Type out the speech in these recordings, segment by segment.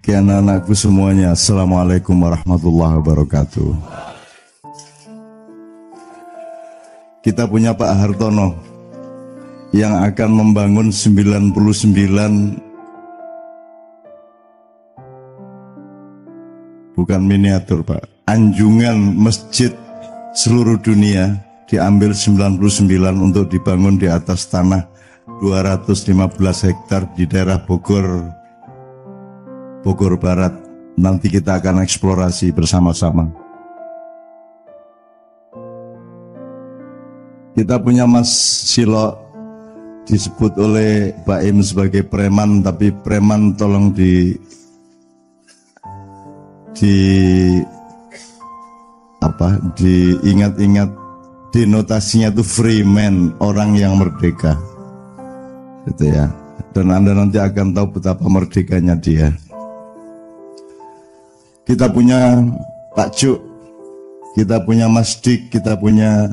Anak-anakku semuanya, Assalamualaikum warahmatullahi wabarakatuh. Kita punya Pak Hartono yang akan membangun 99 bukan miniatur Pak, anjungan masjid seluruh dunia, diambil 99 untuk dibangun di atas tanah 215 hektar di daerah Bogor Barat. Nanti kita akan eksplorasi bersama-sama. Kita punya Mas Silo, disebut oleh Baim sebagai preman, tapi preman tolong diingat-ingat, denotasinya itu free man, orang yang merdeka. Gitu ya. Dan Anda nanti akan tahu betapa merdekanya dia. Kita punya Pak Cuk, kita punya Mas Dik, kita punya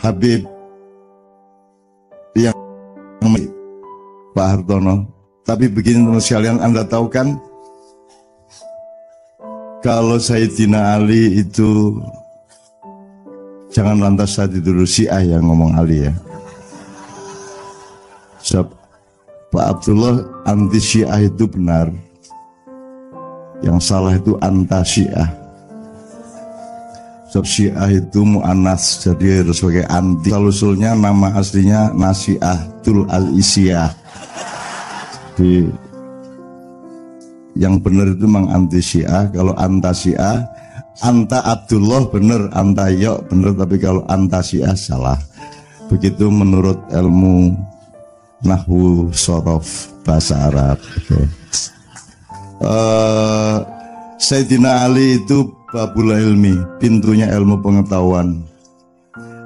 Habib yang Pak Hartono. Tapi begini teman sekalian, Anda tahu kan kalau Sayyidina Ali itu jangan lantas saja dulu Syiah yang ngomong Ali ya. Sebab Pak Abdullah anti Syiah itu benar. Yang salah itu anta-Syiah. Sebab Syiah itu mu'anas, jadi harus pakai anti. Usulnya nama aslinya Nasi'atul Al-Isyah. Jadi yang benar itu memang anti-Syiah. Kalau anta-Syiah, anta Abdullah benar, anta Yok benar, tapi kalau anta-Syiah salah. Begitu menurut ilmu Nahwu Sorof bahasa Arab. Okay. Sayyidina Ali itu babul ilmi, pintunya ilmu pengetahuan.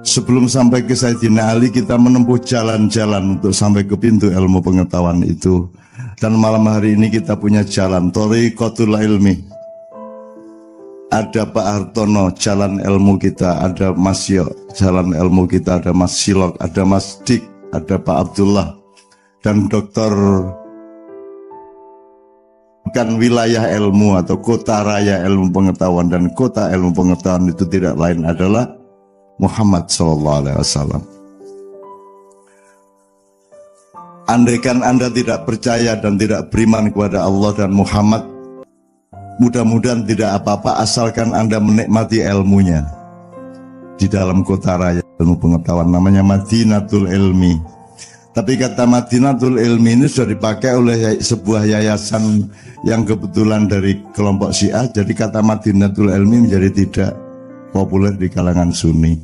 Sebelum sampai ke Sayyidina Ali, kita menempuh jalan-jalan untuk sampai ke pintu ilmu pengetahuan itu. Dan malam hari ini kita punya jalan Thoriqatul Ilmi. Ada Pak Hartono, jalan ilmu kita. Ada Mas Yo, jalan ilmu kita. Ada Mas Silok, ada Mas Dik, ada Pak Abdullah, dan Dokter. Bukan wilayah ilmu atau kota raya ilmu pengetahuan, dan kota ilmu pengetahuan itu tidak lain adalah Muhammad SAW. Andaikan Anda tidak percaya dan tidak beriman kepada Allah dan Muhammad, mudah-mudahan tidak apa-apa asalkan Anda menikmati ilmunya. Di dalam kota raya ilmu pengetahuan namanya Madinatul Ilmi. Tapi kata Madinatul Ilmi ini sudah dipakai oleh sebuah yayasan yang kebetulan dari kelompok Syiah. Jadi kata Madinatul Ilmi menjadi tidak populer di kalangan Sunni.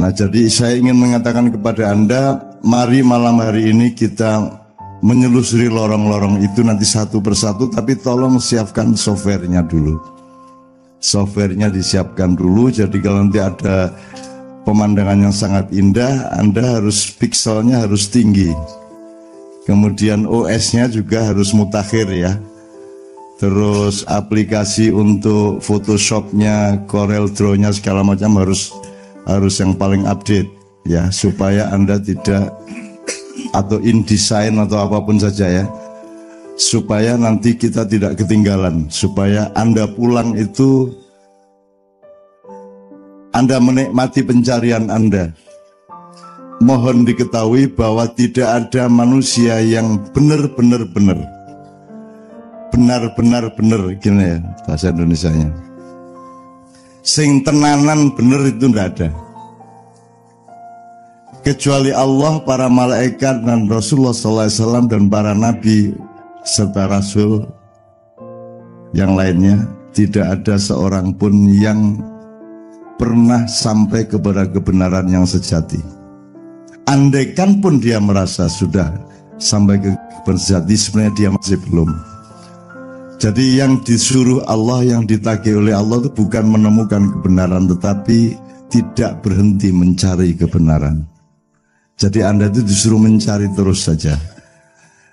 Nah, jadi saya ingin mengatakan kepada Anda, mari malam hari ini kita menyelusuri lorong-lorong itu nanti satu persatu, tapi tolong siapkan softwarenya dulu. Softwarenya disiapkan dulu, jadi kalau nanti ada pemandangan yang sangat indah, Anda harus pikselnya harus tinggi. Kemudian OS-nya juga harus mutakhir ya. Terus aplikasi untuk Photoshop-nya, Corel Draw-nya segala macam harus yang paling update ya, supaya Anda tidak, atau InDesign atau apapun saja ya, supaya nanti kita tidak ketinggalan, supaya Anda pulang itu Anda menikmati pencarian Anda. Mohon diketahui bahwa tidak ada manusia yang benar-benar gini ya bahasa Indonesianya, sing tenanan bener itu tidak ada, kecuali Allah, para malaikat, dan Rasulullah SAW, dan para nabi serta rasul yang lainnya. Tidak ada seorang pun yang pernah sampai kepada kebenaran yang sejati. Andaikan pun dia merasa sudah sampai ke kebenaran sejati, sebenarnya dia masih belum. Jadi yang disuruh Allah, yang ditagih oleh Allah itu bukan menemukan kebenaran, tetapi tidak berhenti mencari kebenaran. Jadi Anda itu disuruh mencari terus saja.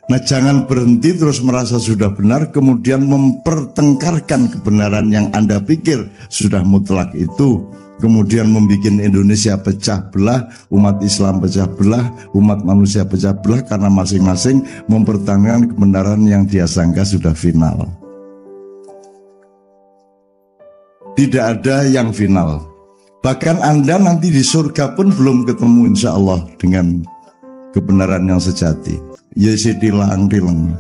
Nah, jangan berhenti terus merasa sudah benar, kemudian mempertengkarkan kebenaran yang Anda pikir sudah mutlak itu, kemudian membuat Indonesia pecah belah, umat Islam pecah belah, umat manusia pecah belah, karena masing-masing mempertahankan kebenaran yang dia sangka sudah final. Tidak ada yang final. Bahkan Anda nanti di surga pun belum ketemu insya Allah dengan kebenaran yang sejati. Yesi tilang-tilang.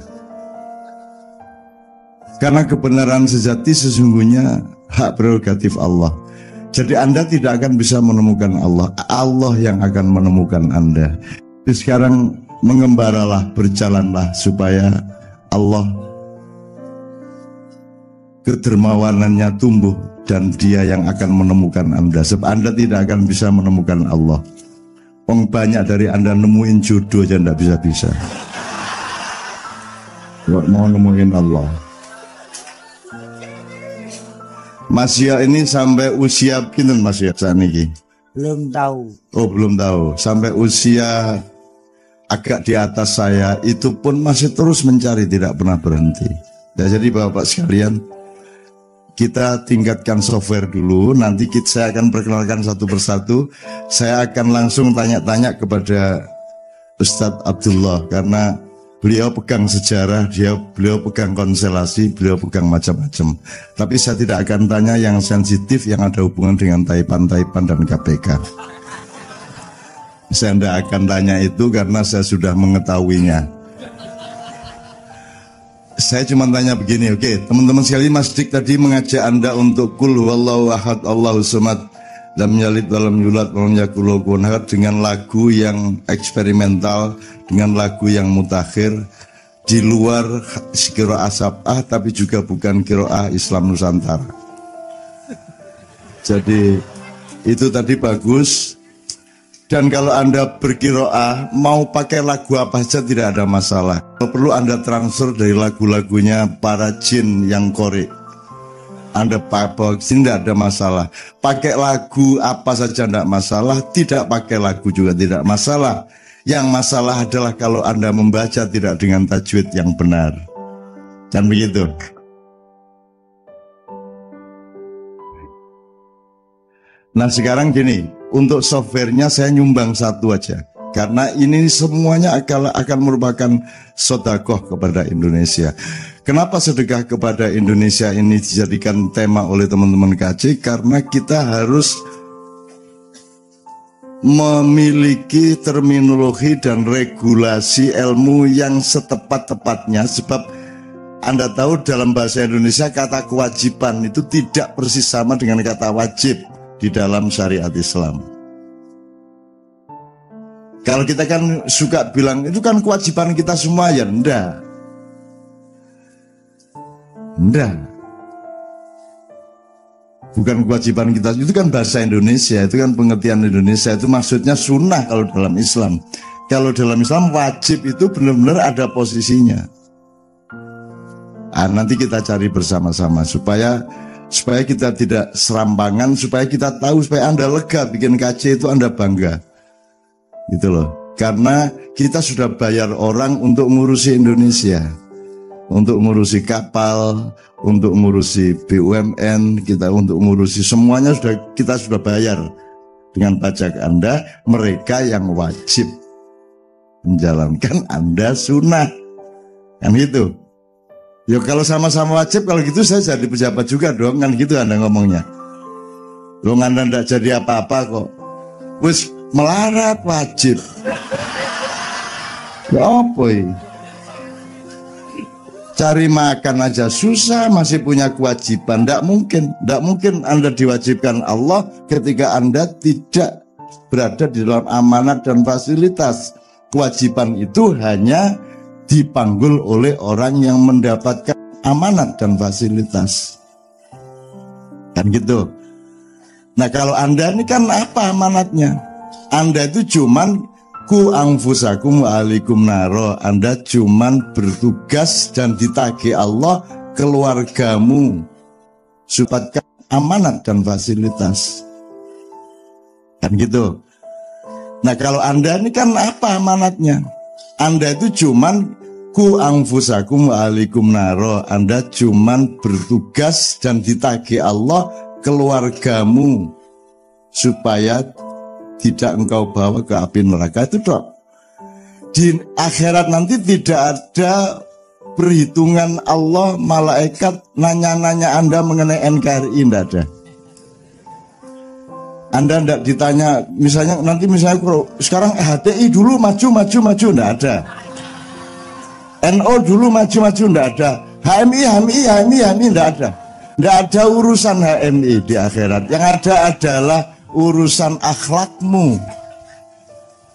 Karena kebenaran sejati sesungguhnya hak prerogatif Allah. Jadi Anda tidak akan bisa menemukan Allah. Allah yang akan menemukan Anda. Jadi sekarang mengembaralah, berjalanlah supaya Allah kedermawanannya tumbuh dan dia yang akan menemukan Anda. Sebab Anda tidak akan bisa menemukan Allah. Banyak dari Anda nemuin jodoh aja tidak bisa-bisa. Mau nemuin Allah. Mas Ya ini sampai usia pinten Mas Ya saat ini? Belum tahu. Oh, belum tahu. Sampai usia agak di atas saya itu pun masih terus mencari, tidak pernah berhenti. Ya, jadi Bapak sekalian, kita tingkatkan software dulu. Nanti saya akan perkenalkan satu persatu. Saya akan langsung tanya-tanya kepada Ustadz Abdullah, karena beliau pegang sejarah, beliau pegang konstelasi, beliau pegang macam-macam. Tapi saya tidak akan tanya yang sensitif yang ada hubungan dengan Taipan dan KPK. Saya tidak akan tanya itu karena saya sudah mengetahuinya. Saya cuma tanya begini, oke, teman-teman sekalian, Mas Dik tadi mengajak Anda untuk kul huwallahu ahad Allahu samad lam yalid walam yulad walam yakul lahu kufuwan ahad, dengan lagu yang eksperimental, dengan lagu yang mutakhir, di luar qiraah sab'ah tapi juga bukan qiraah Islam Nusantara. Jadi itu tadi bagus. Dan kalau Anda berqiraah mau pakai lagu apa saja tidak ada masalah. Kalau perlu Anda transfer dari lagu-lagunya para jin yang korek, Anda pakai, tidak ada masalah. Pakai lagu apa saja tidak masalah, tidak pakai lagu juga tidak masalah. Yang masalah adalah kalau Anda membaca tidak dengan tajwid yang benar. Dan begitu. Nah sekarang gini, untuk softwarenya saya nyumbang satu aja. Karena ini semuanya akan merupakan sedekah kepada Indonesia. Kenapa sedekah kepada Indonesia ini dijadikan tema oleh teman-teman KC? Karena kita harus memiliki terminologi dan regulasi ilmu yang setepat-tepatnya. Sebab Anda tahu dalam bahasa Indonesia kata kewajiban itu tidak persis sama dengan kata wajib di dalam syariat Islam. Kalau kita kan suka bilang itu kan kewajiban kita semua, ya enggak. Bukan kewajiban kita, itu kan bahasa Indonesia, itu kan pengertian Indonesia, itu maksudnya sunnah kalau dalam Islam. Kalau dalam Islam wajib itu benar-benar ada posisinya. Nanti kita cari bersama-sama supaya kita tidak serampangan, supaya kita tahu, supaya Anda lega bikin KC itu Anda bangga. Gitu loh. Karena kita sudah bayar orang untuk ngurusi Indonesia, untuk ngurusi kapal, untuk ngurusi BUMN, kita untuk ngurusi semuanya kita sudah bayar dengan pajak Anda. Mereka yang wajib menjalankan, Anda sunnah, kan gitu. Ya kalau sama-sama wajib, kalau gitu saya jadi pejabat juga dong, kan gitu Anda ngomongnya. Lo Anda tidak jadi apa-apa kok. Wis melarat wajib. Ya apa ini? Cari makan aja susah, masih punya kewajiban. Tidak mungkin Anda diwajibkan Allah ketika Anda tidak berada di dalam amanat dan fasilitas. Kewajiban itu hanya dipanggul oleh orang yang mendapatkan amanat dan fasilitas, kan gitu. Nah kalau Anda ini kan apa amanatnya? Anda itu cuman ku anfusakum wa alikum naro. Anda cuman bertugas dan ditagih Allah keluargamu supaya amanat dan fasilitas, kan gitu. Nah kalau Anda ini kan apa amanatnya? Anda itu cuman Ku anfusakum wa ahlikum naro. Anda cuman bertugas dan ditagih Allah keluargamu supaya tidak engkau bawa ke api neraka. Itu dok. Di akhirat nanti tidak ada perhitungan Allah, malaikat nanya-nanya Anda mengenai NKRI, tidak ada. Anda tidak ditanya, misalnya nanti sekarang HTI dulu maju, tidak ada. NO dulu maju, tidak ada. HMI, tidak ada. Tidak ada urusan HMI di akhirat. Yang ada adalah urusan akhlakmu.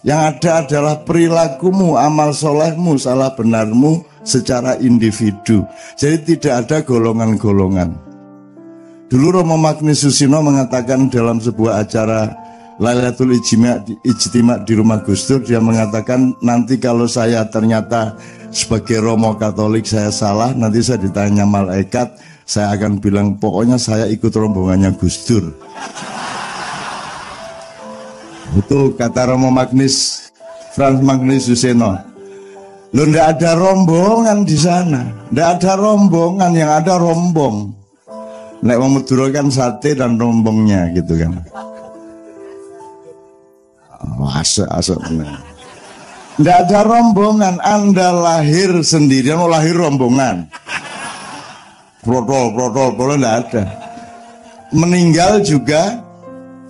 Yang ada adalah perilakumu, amal solehmu, salah benarmu secara individu. Jadi tidak ada golongan-golongan. Dulu Romo Magnis Susino mengatakan dalam sebuah acara Lailatul Ijtima di rumah Gus Dur, dia mengatakan nanti kalau saya ternyata sebagai Romo Katolik saya salah, nanti saya ditanya malaikat, saya akan bilang pokoknya saya ikut rombongannya Gus Dur. Itu kata Romo Magnis, Frans Magnis Suseno. Loh, ndak ada rombongan di sana, ndak ada rombongan, yang ada rombong. Nek wong Madura kan sate dan rombongnya gitu kan. Asik. Ndak ada rombongan, Anda lahir sendirian, mau lahir rombongan. Protol ndak ada. Meninggal juga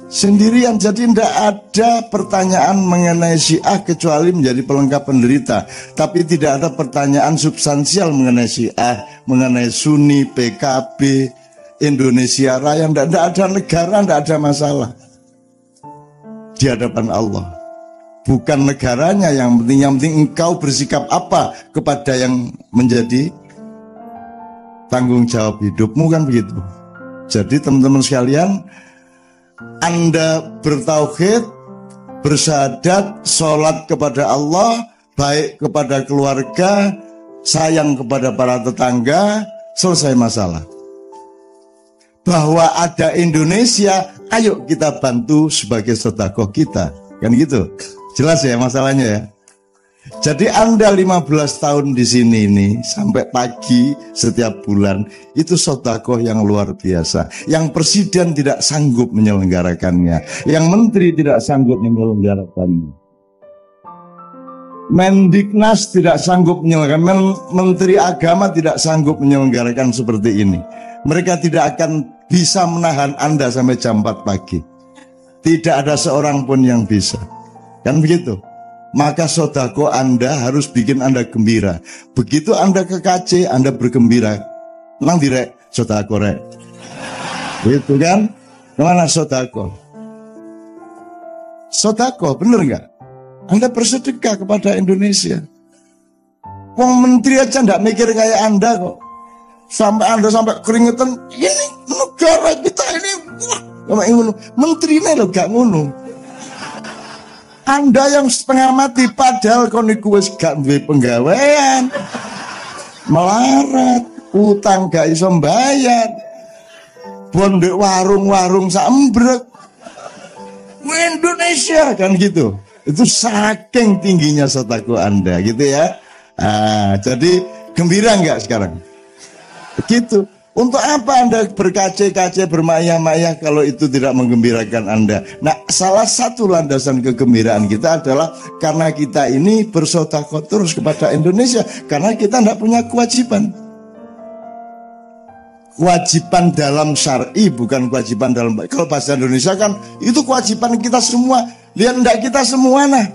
sendirian, jadi tidak ada pertanyaan mengenai Syiah kecuali menjadi pelengkap penderita. Tapi tidak ada pertanyaan substansial mengenai Syiah, mengenai Sunni, PKB, Indonesia Raya. Tidak ada negara, tidak ada masalah di hadapan Allah. Bukan negaranya yang penting engkau bersikap apa kepada yang menjadi tanggung jawab hidupmu, kan begitu. Jadi teman-teman sekalian, Anda bertauhid, bersyahadat, sholat kepada Allah, baik kepada keluarga, sayang kepada para tetangga, selesai masalah. Bahwa ada Indonesia, ayo kita bantu sebagai sedekah kita, kan gitu. Jelas ya masalahnya ya. Jadi Anda 15 tahun di sini ini sampai pagi setiap bulan itu sedekah yang luar biasa. Yang presiden tidak sanggup menyelenggarakannya, yang menteri tidak sanggup menyelenggarakannya, Mendiknas tidak sanggup menyelenggarakan, menteri agama tidak sanggup menyelenggarakan seperti ini. Mereka tidak akan bisa menahan Anda sampai jam 4 pagi. Tidak ada seorang pun yang bisa. Kan begitu? Maka sodako Anda harus bikin Anda gembira. Begitu Anda ke KC, Anda bergembira. Nang direk, sodako rek. Itu kan? Kemana sodako? Sodako, bener nggak? Anda bersedekah kepada Indonesia. Wong menteri aja nggak mikir kayak Anda kok. Sampai Anda sampai keringetan, ini negara kita ini, wah, menterinya lo gak ngono. Anda yang setengah mati padahal koniku wis gak duwe penggawean, melarat, utang gak iso mbayar, bondek warung-warung sambrek. Indonesia kan gitu. Itu saking tingginya sedekah Anda gitu ya. Jadi gembira nggak sekarang? Begitu. Untuk apa Anda berkace-kace, bermayah-mayah kalau itu tidak menggembirakan Anda? Nah, salah satu landasan kegembiraan kita adalah karena kita ini bersedekah terus kepada Indonesia, karena kita tidak punya kewajiban. Kewajiban dalam syar'i, bukan kewajiban dalam, kalau bahasa Indonesia kan itu kewajiban kita semua. Lihat enggak kita semua nah.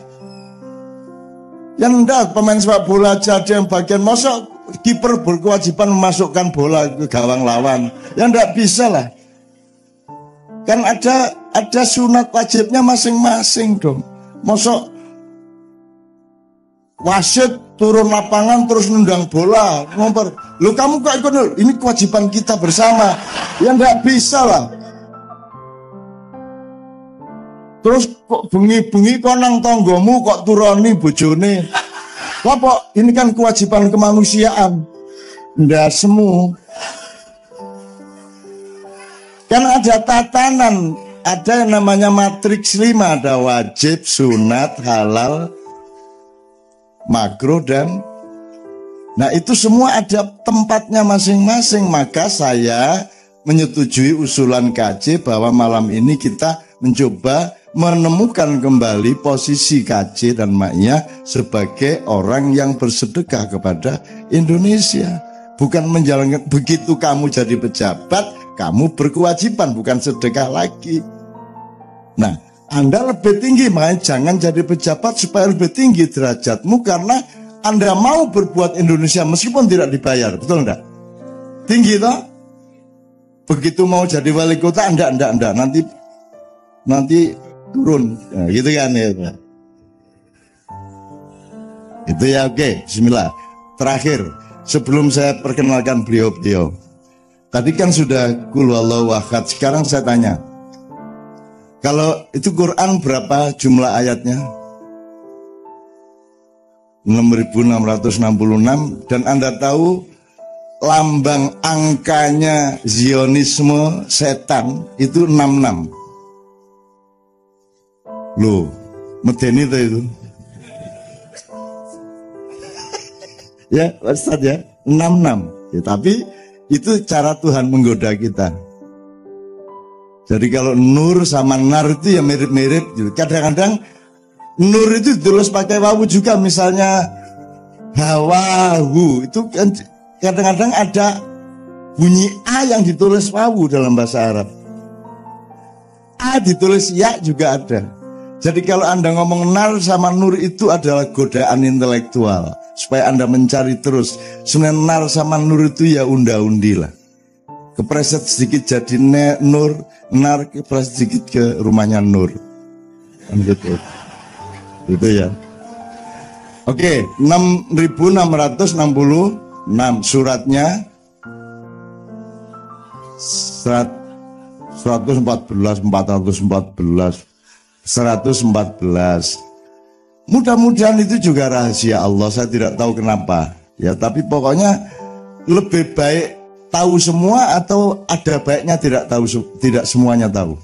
Yang enggak pemain sepak bola jadi yang bagian masuk. Kiper berkewajiban memasukkan bola ke gawang lawan. Ya enggak bisa lah. Kan ada sunat wajibnya masing-masing dong. Masuk wasit turun lapangan terus nendang bola, ngomper. Lu kamu kok ikut? Ini kewajiban kita bersama. Ya enggak bisa lah. Terus kok bengi-bengi kok nang tanggamu kok turoni bojone. Apa? Ini kan kewajiban kemanusiaan. Ndak semu. Kan ada tatanan, ada yang namanya matriks 5, ada wajib, sunat, halal, makruh dan Nah itu semua ada tempatnya masing-masing. Maka saya menyetujui usulan KJ bahwa malam ini kita mencoba menemukan kembali posisi KJ dan Ma'iyah sebagai orang yang bersedekah kepada Indonesia. Bukan menjalankan, begitu kamu jadi pejabat, kamu berkewajiban, bukan sedekah lagi. Nah, Anda lebih tinggi, makanya jangan jadi pejabat supaya lebih tinggi derajatmu, karena Anda mau berbuat Indonesia meskipun tidak dibayar, betul enggak? Tinggi toh? Begitu mau jadi wali kota, enggak, nanti turun, nah, gitu kan ya. Itu ya, oke, bismillah. Terakhir, sebelum saya perkenalkan beliau-beliau, tadi kan sudah Qul huwallahu ahad, sekarang saya tanya, kalau itu Quran berapa jumlah ayatnya? 6.666, dan Anda tahu lambang angkanya Zionisme setan itu 66. Loh, medeni itu. Ya, Ustaz ya, 66. Ya, tapi itu cara Tuhan menggoda kita. Jadi kalau nur sama nar itu ya mirip-mirip. Kadang-kadang nur itu ditulis pakai wawu juga, misalnya hawahu itu kan kadang-kadang ada bunyi a yang ditulis wawu dalam bahasa Arab. A ditulis ya juga ada. Jadi kalau Anda ngomong nar sama nur itu adalah godaan intelektual supaya Anda mencari terus. Sebenarnya nar sama nur itu ya unda-undi lah. Kepreset sedikit jadi nur, nar kepreset sedikit ke rumahnya nur. Kan gitu. Gitu ya. Oke, 6.666 suratnya 114, 414, 114. Mudah-mudahan itu juga rahasia Allah, saya tidak tahu kenapa. Ya, tapi pokoknya lebih baik tahu semua atau ada baiknya tidak tahu, tidak semuanya tahu.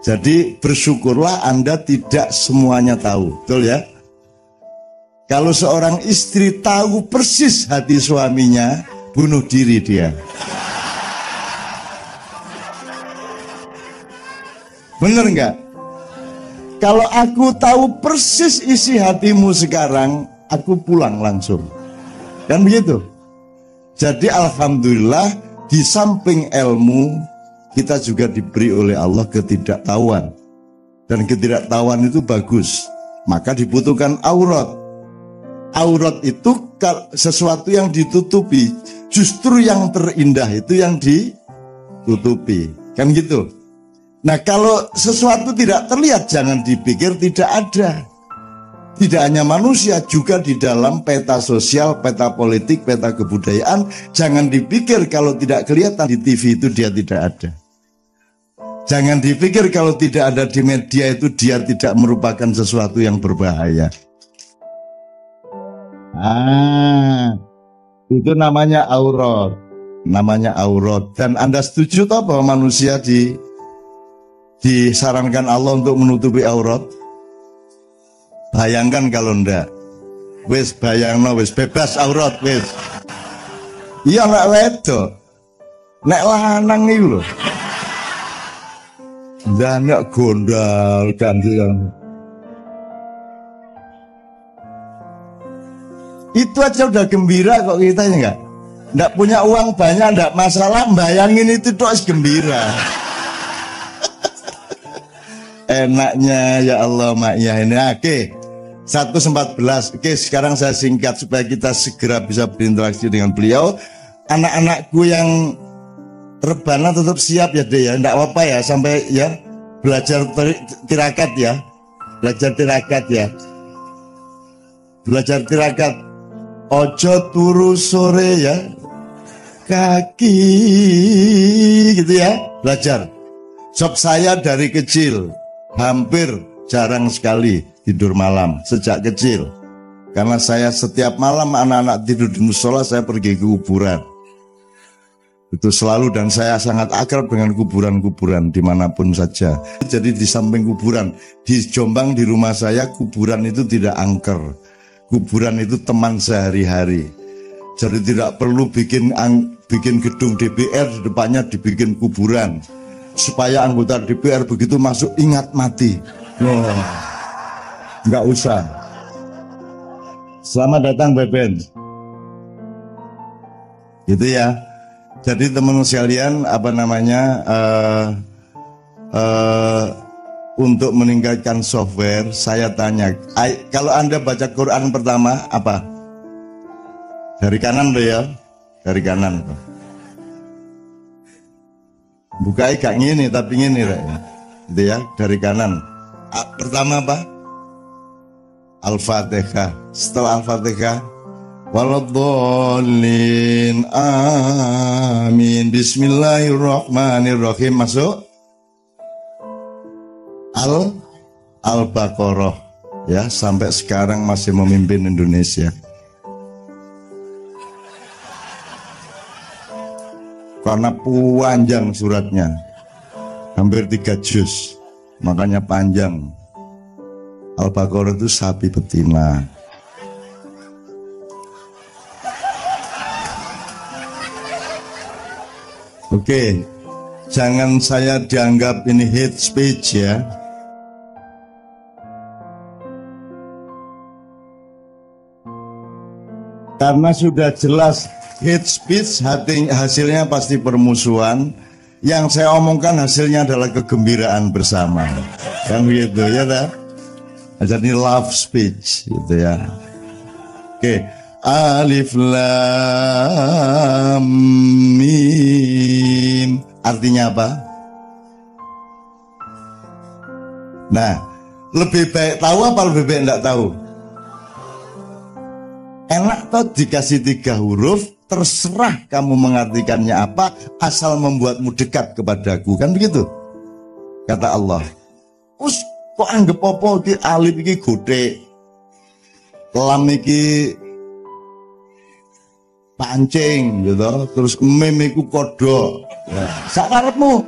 Jadi bersyukurlah Anda tidak semuanya tahu, betul ya? Kalau seorang istri tahu persis hati suaminya, bunuh diri dia. Bener nggak? Kalau aku tahu persis isi hatimu sekarang, aku pulang langsung. Kan begitu? Jadi alhamdulillah di samping ilmu, kita juga diberi oleh Allah ketidaktahuan. Dan ketidaktahuan itu bagus. Maka dibutuhkan aurat. Aurat itu sesuatu yang ditutupi. Justru yang terindah itu yang ditutupi. Kan gitu. Nah kalau sesuatu tidak terlihat, jangan dipikir tidak ada. Tidak hanya manusia, juga di dalam peta sosial, peta politik, peta kebudayaan. Jangan dipikir kalau tidak kelihatan di TV itu dia tidak ada. Jangan dipikir kalau tidak ada di media itu dia tidak merupakan sesuatu yang berbahaya. Itu namanya aurat. Namanya aurat. Dan Anda setuju toh bahwa manusia disarankan Allah untuk menutupi aurat? Bayangkan kalau ndak. Wis bayangno, wis bebas aurat wis. Iya nek wedok. Nek lanang iki lho. Nek gondal gantian. Itu aja udah gembira kok kita ya enggak? Ndak punya uang banyak ndak masalah, bayangin itu tuh gembira. Enaknya ya Allah Ma'iyah ini. Oke, 114. Oke, sekarang saya singkat supaya kita segera bisa berinteraksi dengan beliau. Anak-anakku yang rebana tetap siap ya deh ya, enggak apa-apa ya, sampai ya belajar tirakat ya. Belajar tirakat ya. Belajar tirakat. Ojo turu sore ya. Kaki gitu ya. Belajar. Sob saya dari kecil hampir jarang sekali tidur malam sejak kecil. Karena saya setiap malam anak-anak tidur di musola, saya pergi ke kuburan. Itu selalu, dan saya sangat akrab dengan kuburan-kuburan dimanapun saja. Jadi di samping kuburan, di Jombang di rumah saya kuburan itu tidak angker. Kuburan itu teman sehari-hari. Jadi tidak perlu bikin gedung DPR di depannya dibikin kuburan supaya anggota DPR begitu masuk ingat mati. Nggak usah. Selamat datang Beben. Gitu ya. Jadi teman sekalian, apa namanya, untuk meningkatkan software, saya tanya, kalau Anda baca Quran pertama apa? Dari kanan tuh ya, dari kanan. Bukai gak ngini tapi ngini ya. Gitu ya, dari kanan. Pertama apa? Al-Fatihah. Setelah Al-Fatihah, waladhdallin, amin, bismillahirrahmanirrahim. Masuk Al-Baqarah ya, sampai sekarang masih memimpin Indonesia. Karena panjang suratnya, hampir 3 juz, makanya panjang. Al-Baqarah itu sapi betina. Oke, jangan saya dianggap ini hate speech ya. Karena sudah jelas hate speech, hasilnya pasti permusuhan. Yang saya omongkan hasilnya adalah kegembiraan bersama. Kan begitu ya tak? Jadi love speech gitu ya. Oke, Alif Lam Mim. Artinya apa? Nah, lebih baik tahu apa lebih baik enggak tahu? Enak toh dikasih 3 huruf, terserah kamu mengartikannya apa, asal membuatmu dekat kepadaku, kan begitu? Kata Allah. Kok anggap apa iki alif iki godhek, lam iki pancing gitu, terus mim iku kodok. Ya, sakarepmu.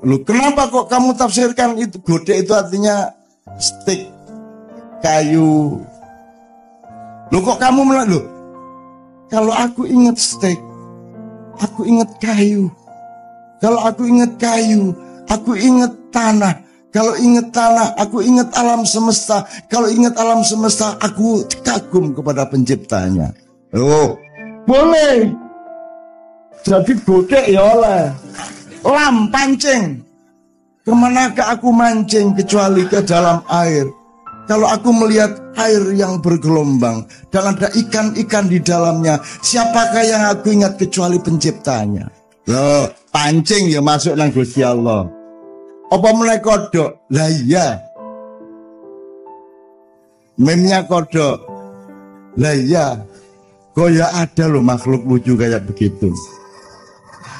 Loh, kenapa kok kamu tafsirkan itu godhek itu artinya stick, kayu? Loh kok kamu loh, kalau aku ingat stick, aku ingat kayu. Kalau aku ingat kayu, aku ingat tanah. Kalau ingat tanah, aku ingat alam semesta. Kalau ingat alam semesta, aku kagum kepada penciptanya. Oh, boleh. Jadi godek ya oleh. Lam pancing. Kemanakah aku mancing kecuali ke dalam air? Kalau aku melihat air yang bergelombang dan ada ikan-ikan di dalamnya, siapakah yang aku ingat kecuali penciptanya? Loh, pancing ya masuk nang Gusti Allah. Apa mulai kodok? Lah iya. Memnya kodok. Lah iya. Kok ya ada loh makhluk lucu kayak begitu.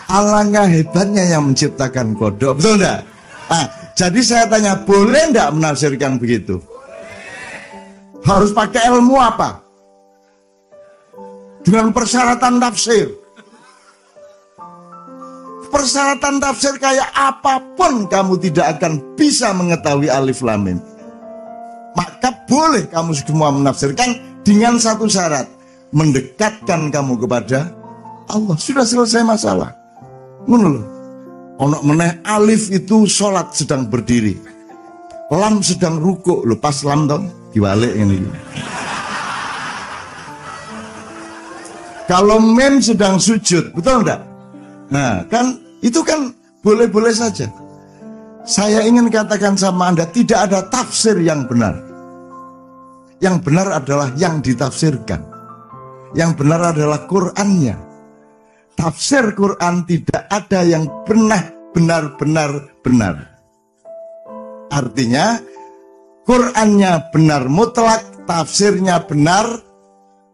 Alangkah hebatnya yang menciptakan kodok, betul enggak? Nah, jadi saya tanya, boleh enggak menafsirkan begitu? Harus pakai ilmu apa? Dengan persyaratan tafsir. Persyaratan tafsir kayak apapun kamu tidak akan bisa mengetahui alif lam mim. Maka boleh kamu semua menafsirkan dengan satu syarat, mendekatkan kamu kepada Allah. Sudah selesai masalah. Ngono lho. Ono meneh alif itu sholat sedang berdiri, lam sedang rukuk. Lho pas lam toh diwalik ini. Kalau mem sedang sujud, betul enggak? Nah kan itu kan boleh-boleh saja. Saya ingin katakan sama Anda, tidak ada tafsir yang benar. Yang benar adalah yang ditafsirkan. Yang benar adalah Qur'annya. Tafsir Qur'an tidak ada yang benar-benar benar. Artinya Qur'annya benar mutlak, tafsirnya benar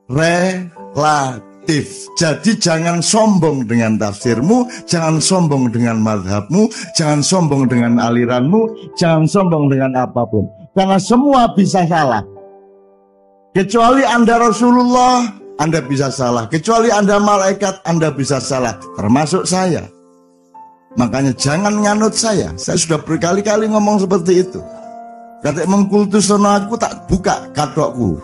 relatif. Jadi jangan sombong dengan tafsirmu, jangan sombong dengan mazhabmu, jangan sombong dengan aliranmu, jangan sombong dengan apapun. Karena semua bisa salah. Kecuali Anda Rasulullah, Anda bisa salah. Kecuali Anda malaikat, Anda bisa salah. Termasuk saya. Makanya jangan nganut saya. Saya sudah berkali-kali ngomong seperti itu. Kata mengkultus sono aku tak buka katokku.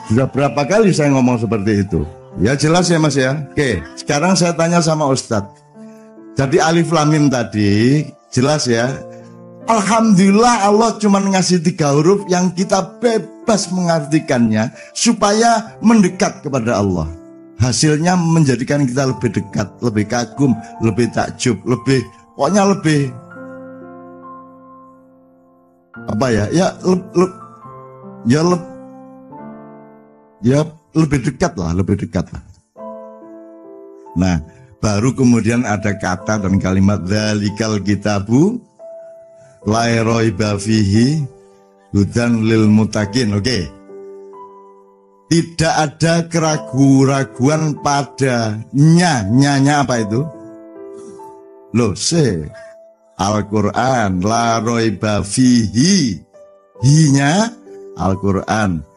Sudah berapa kali saya ngomong seperti itu? Ya jelas ya Mas ya. Oke, sekarang saya tanya sama Ustadz. Jadi alif lam mim tadi jelas ya. Alhamdulillah Allah cuma ngasih 3 huruf yang kita bebas mengartikannya supaya mendekat kepada Allah. Hasilnya menjadikan kita lebih dekat, lebih kagum, lebih takjub, lebih pokoknya lebih apa ya? Ya lebih dekat lah, lebih dekat lah. Nah, baru kemudian ada kata dan kalimat dzalikal kitabu la raiba fihi hudan lil muttaqin. Oke. Tidak ada keraguan-raguan padanya. Nyanya apa itu? Loh, Al-Quran la raiba fihi. Hinya Al-Quran.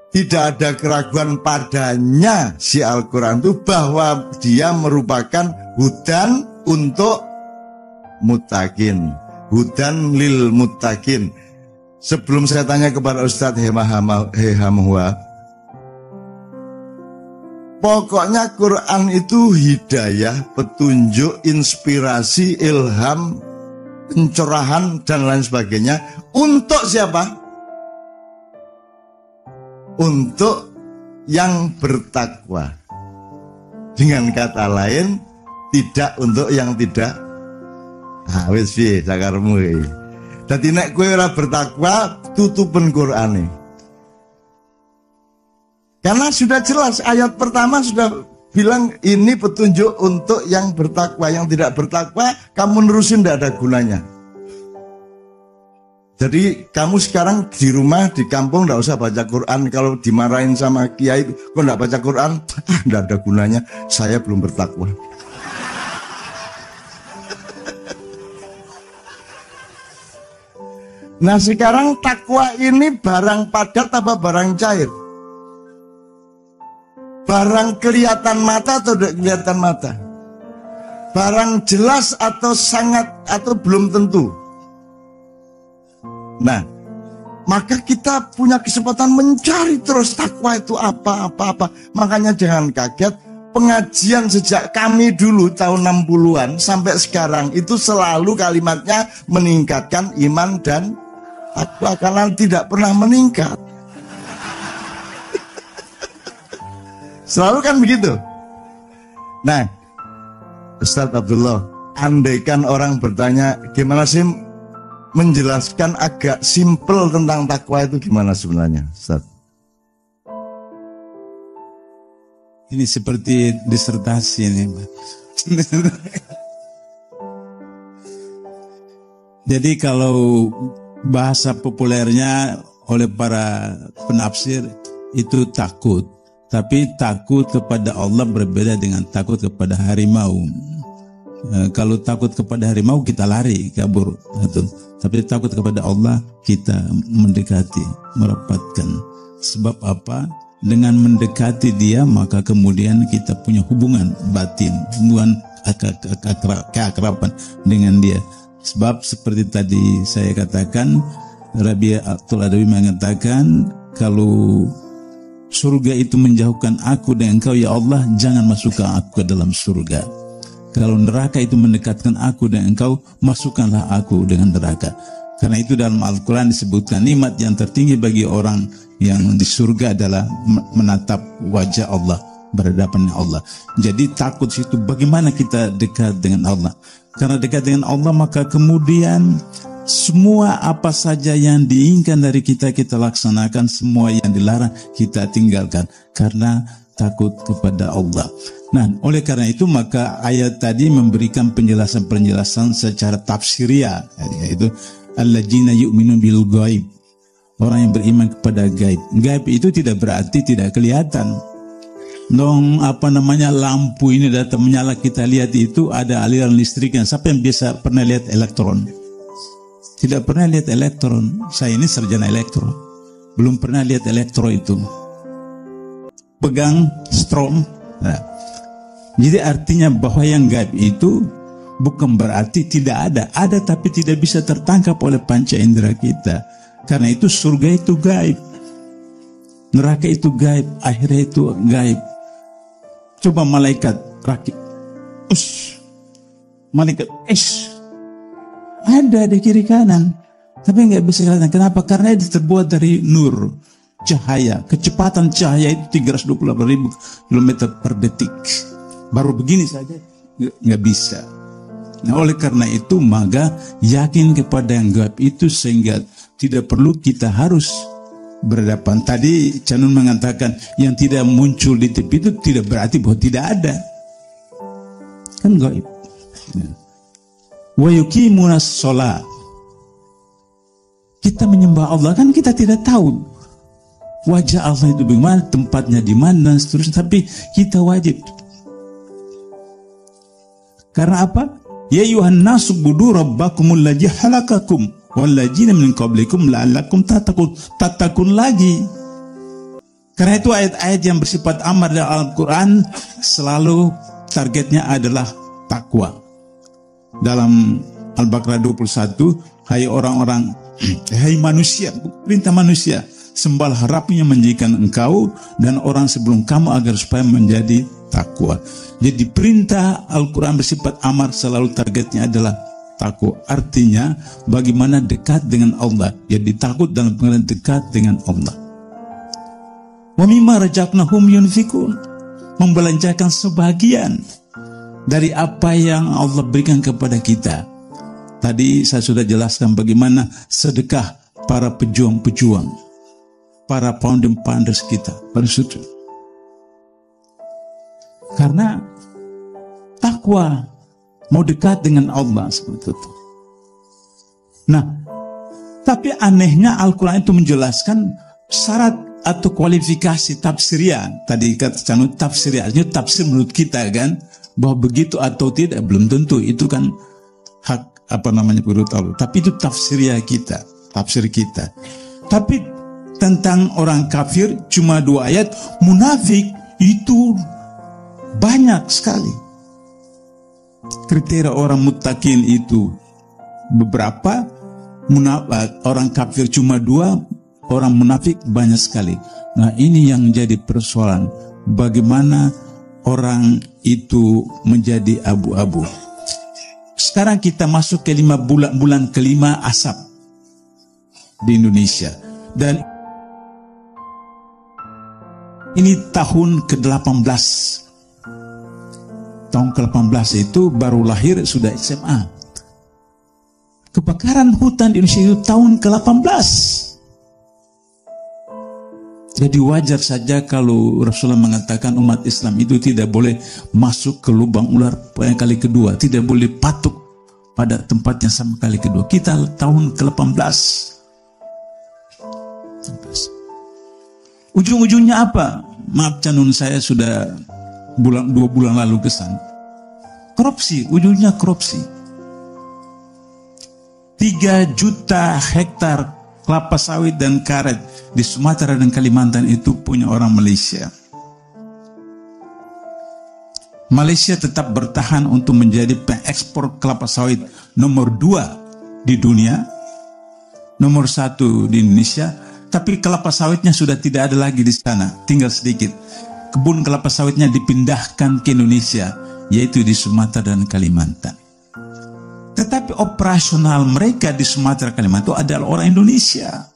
Tidak ada keraguan padanya si Al-Quran itu bahwa dia merupakan hudan untuk muttaqin. Hudan lil muttaqin. Sebelum saya tanya kepada Ustadz Hehamhua, pokoknya Quran itu hidayah, petunjuk, inspirasi, ilham, pencerahan dan lain sebagainya. Untuk siapa? Untuk yang bertakwa. Dengan kata lain, tidak untuk yang tidak. Wis piye sakarmu iki. Dadi nek kowe ora bertakwa, tutupen Qur'ane. Karena sudah jelas ayat pertama sudah bilang ini petunjuk untuk yang bertakwa. Yang tidak bertakwa kamu nerusin tidak ada gunanya. Jadi kamu sekarang di rumah, di kampung tidak usah baca Quran. Kalau dimarahin sama kiai, kok tidak baca Quran? Tidak ada gunanya, saya belum bertakwa. Nah sekarang takwa ini barang padat apa barang cair? Barang kelihatan mata atau tidak kelihatan mata? Barang jelas atau sangat atau belum tentu? Nah, maka kita punya kesempatan mencari terus takwa itu apa. Makanya jangan kaget, pengajian sejak kami dulu tahun 60-an sampai sekarang itu selalu kalimatnya meningkatkan iman dan takwa, karena tidak pernah meningkat. Selalu kan begitu. Nah, Ustaz Abdullah, andaikan orang bertanya, gimana sih menjelaskan agak simpel tentang takwa itu gimana sebenarnya, Ustaz? Ini seperti disertasi ini, Pak. Jadi kalau bahasa populernya oleh para penafsir itu takut, tapi takut kepada Allah berbeda dengan takut kepada harimau. Kalau takut kepada harimau kita lari kabur, tapi takut kepada Allah kita mendekati, merapatkan. Sebab apa? Dengan mendekati Dia maka kemudian kita punya hubungan batin, hubungan keakraban dengan Dia. Sebab seperti tadi saya katakan, Rabi'atul Adawi mengatakan, kalau surga itu menjauhkan aku dengan Engkau ya Allah, jangan masukkan aku ke dalam surga. Kalau neraka itu mendekatkan aku dengan Engkau, masukkanlah aku dengan neraka. Karena itu dalam Al-Quran disebutkan nikmat yang tertinggi bagi orang yang di surga adalah menatap wajah Allah, berhadapan dengan Allah. Jadi takut situ bagaimana kita dekat dengan Allah. Karena dekat dengan Allah maka kemudian semua apa saja yang diinginkan dari kita, kita laksanakan. Semua yang dilarang kita tinggalkan karena takut kepada Allah. Nah, oleh karena itu maka ayat tadi memberikan penjelasan-penjelasan secara tafsiriah, yaitu alladzina yu'minun bil ghaib, orang yang beriman kepada gaib. Gaib itu tidak berarti tidak kelihatan. Lampu ini datang menyala, kita lihat itu ada aliran listriknya. Siapa yang biasa pernah lihat elektron? Tidak pernah lihat elektron. Saya ini sarjana elektro, belum pernah lihat elektro itu. Pegang strom. Nah, jadi artinya bahwa yang gaib itu bukan berarti tidak ada. Ada tapi tidak bisa tertangkap oleh panca indera kita. Karena itu surga itu gaib. neraka itu gaib, akhirat itu gaib. Coba malaikat rakib, malaikat ada di kiri kanan, tapi nggak bisa kelihatan. Kenapa? Karena itu terbuat dari nur, cahaya. Kecepatan cahaya itu 328.000 km per detik. Baru begini saja nggak bisa. Nah, oleh karena itu maka yakin kepada yang gaib itu sehingga tidak perlu kita harus berhadapan. Tadi Canun mengatakan yang tidak muncul di TV itu tidak berarti bahwa tidak ada. Kan gaib. Wa yuqimunas shalah. Kita menyembah Allah kan kita tidak tahu wajah Allah itu bagaimana, tempatnya di mana dan seterusnya, tapi kita wajib. Karena apa? Ya ayuhan nasu budu rabbakumul ladzi khalaqakum wal ladzina min qablikum la'allakum tattaqun lagi. Karena itu ayat-ayat yang bersifat amar dalam Al-Quran selalu targetnya adalah takwa. Dalam Al-Baqarah 21, hai orang-orang, hai manusia, perintah manusia, sembahlah Rabbnya menjadikan engkau dan orang sebelum kamu agar supaya menjadi takwa. Jadi perintah Al-Quran bersifat amar selalu targetnya adalah takwa. Artinya bagaimana dekat dengan Allah. Jadi takut dalam pengertian dekat dengan Allah. Wa mimma razaqnahum yunfikun, membelanjakan sebagian dari apa yang Allah berikan kepada kita. Tadi saya sudah jelaskan bagaimana sedekah para pejuang-pejuang, para founders kita, para sutri. Karena takwa, mau dekat dengan Allah seperti itu. Nah, tapi anehnya Al-Quran itu menjelaskan syarat atau kualifikasi tafsirnya. Tadi kata Canut tafsirnya, artinya tafsir menurut kita kan, bahwa begitu atau tidak belum tentu, itu kan hak menurut Allah. Tapi itu tafsirnya kita, tafsir kita. Tapi tentang orang kafir cuma 2 ayat, munafik itu banyak sekali. Kriteria orang muttaqin itu beberapa, orang kafir cuma 2, orang munafik banyak sekali. Nah, ini yang menjadi persoalan. Bagaimana orang itu menjadi abu-abu. Sekarang kita masuk ke bulan kelima asap di Indonesia. Dan ini tahun ke-18. Tahun ke-18 itu baru lahir sudah SMA. Kebakaran hutan di Indonesia itu tahun ke-18. Jadi wajar saja kalau Rasulullah mengatakan umat Islam itu tidak boleh masuk ke lubang ular kali kedua, tidak boleh patuk pada tempatnya sama kali kedua. Kita tahun ke-18. Ujung-ujungnya apa? Maaf Canun, saya sudah 2 bulan lalu kesan. Korupsi, ujungnya korupsi. 3 juta hektar kelapa sawit dan karet di Sumatera dan Kalimantan itu punya orang Malaysia. Malaysia tetap bertahan untuk menjadi pengekspor kelapa sawit nomor 2 di dunia, nomor 1 di Indonesia. Tapi kelapa sawitnya sudah tidak ada lagi di sana, tinggal sedikit. Kebun kelapa sawitnya dipindahkan ke Indonesia, yaitu di Sumatera dan Kalimantan. Tetapi operasional mereka di Sumatera Kalimantan itu adalah orang Indonesia.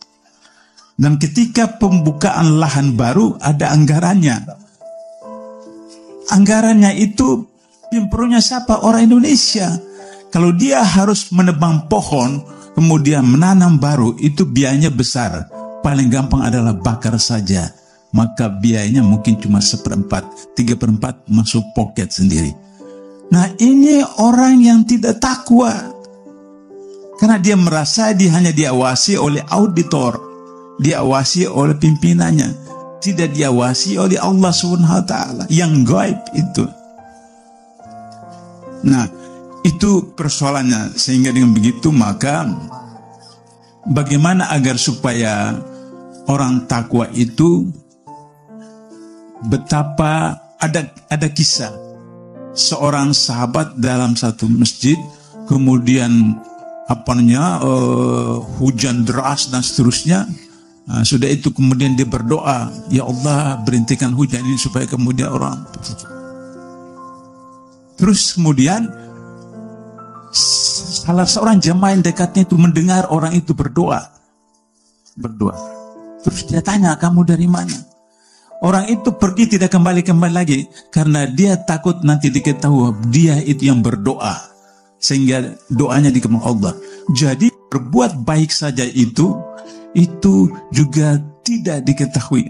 Dan ketika pembukaan lahan baru ada anggarannya. Anggarannya itu perlunya siapa? Orang Indonesia. Kalau dia harus menebang pohon, kemudian menanam baru, itu biayanya besar. Paling gampang adalah bakar saja. Maka biayanya mungkin cuma 1/4, 3/4 masuk pocket sendiri. Nah, ini orang yang tidak takwa. Karena dia merasa dia hanya diawasi oleh auditor, diawasi oleh pimpinannya, tidak diawasi oleh Allah SWT yang gaib itu. Nah, itu persoalannya. Sehingga dengan begitu maka bagaimana agar supaya orang takwa itu, betapa ada kisah seorang sahabat dalam satu masjid, kemudian hujan deras dan seterusnya, Sudah itu kemudian dia berdoa, ya Allah berhentikan hujan ini supaya kemudian orang. Terus kemudian salah seorang jemaah yang dekatnya itu mendengar orang itu berdoa. Terus dia tanya, kamu dari mana? Orang itu pergi tidak kembali lagi karena dia takut nanti diketahui dia itu yang berdoa, sehingga doanya dikabulkan Allah. Jadi berbuat baik saja itu juga tidak diketahui.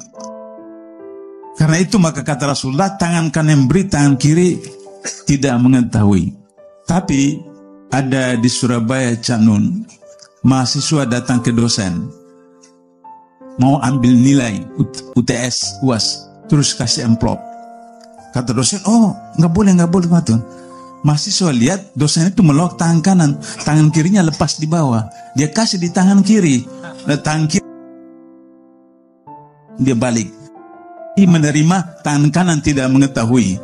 Karena itu maka kata Rasulullah, tangan kanan beri, tangan kiri tidak mengetahui. Tapi ada di Surabaya, Cak Nun, mahasiswa datang ke dosen mau ambil nilai UTS UAS, terus kasih amplop. Kata dosen, oh nggak boleh Matun. Mahasiswa lihat dosen itu melok tangan kanan, tangan kirinya lepas di bawah, dia kasih di tangan kiri, tangan kiri dia balik, dia menerima, tangan kanan tidak mengetahui.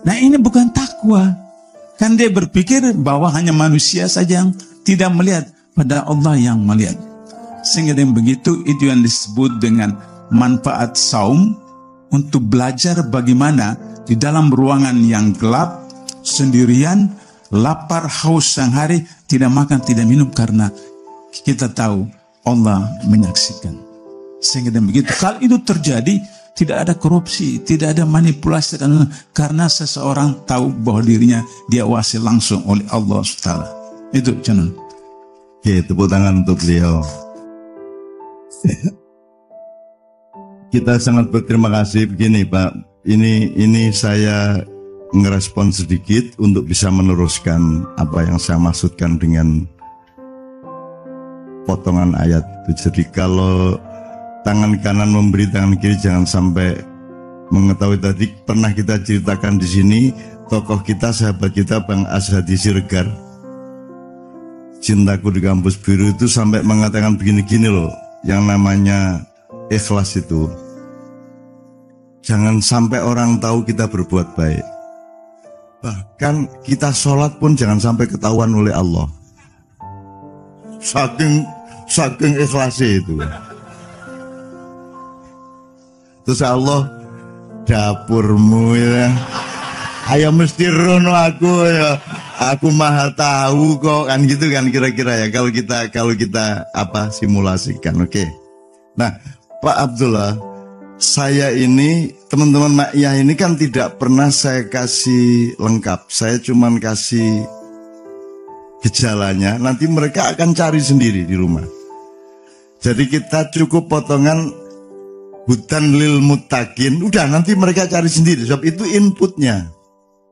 Nah ini bukan takwa, kan dia berpikir bahwa hanya manusia saja yang tidak melihat, pada Allah yang melihat. Sehingga dengan begitu itu yang disebut dengan manfaat saum, untuk belajar bagaimana di dalam ruangan yang gelap, sendirian, lapar, haus sang hari, tidak makan, tidak minum, karena kita tahu Allah menyaksikan. Sehingga dengan begitu, kalau itu terjadi, tidak ada korupsi, tidak ada manipulasi, karena seseorang tahu bahwa dirinya diawasi langsung oleh Allah SWT. Itu channel. Oke, tepuk tangan untuk beliau. Kita sangat berterima kasih. Begini Pak, ini saya ngerespon sedikit untuk bisa meneruskan apa yang saya maksudkan dengan potongan ayat itu. Jadi kalau tangan kanan memberi, tangan kiri jangan sampai mengetahui. Tadi pernah kita ceritakan di sini, tokoh kita, sahabat kita Bang Azhadi Siregar, Cintaku di Kampus Biru, itu sampai mengatakan begini-gini loh, yang namanya ikhlas itu jangan sampai orang tahu kita berbuat baik. Bahkan kita sholat pun jangan sampai ketahuan oleh Allah. Saking ikhlasnya itu. Terus Allah, dapurmu ya, ayo mesti rono aku ya, aku maha tahu kok, kan gitu kan kira-kira ya, kalau kita apa simulasikan. Oke. Nah Pak Abdullah, saya ini, teman-teman Ma'iyah ini kan tidak pernah saya kasih lengkap, saya cuman kasih gejalanya, nanti mereka akan cari sendiri di rumah. Jadi kita cukup potongan hutan lil muttaqin, udah nanti mereka cari sendiri, sebab itu inputnya.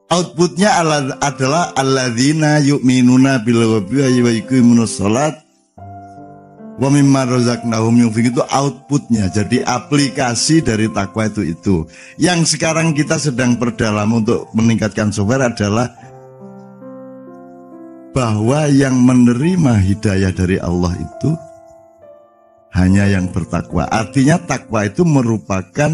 Outputnya adalah alladzina yu'minuna bil ghaibi wa yuqimunus shalat wa mimma razaqnahum yunfiqun. Itu outputnya. Jadi aplikasi dari takwa itu. Yang sekarang kita sedang perdalam untuk meningkatkan software adalah bahwa yang menerima hidayah dari Allah itu hanya yang bertakwa. Artinya takwa itu merupakan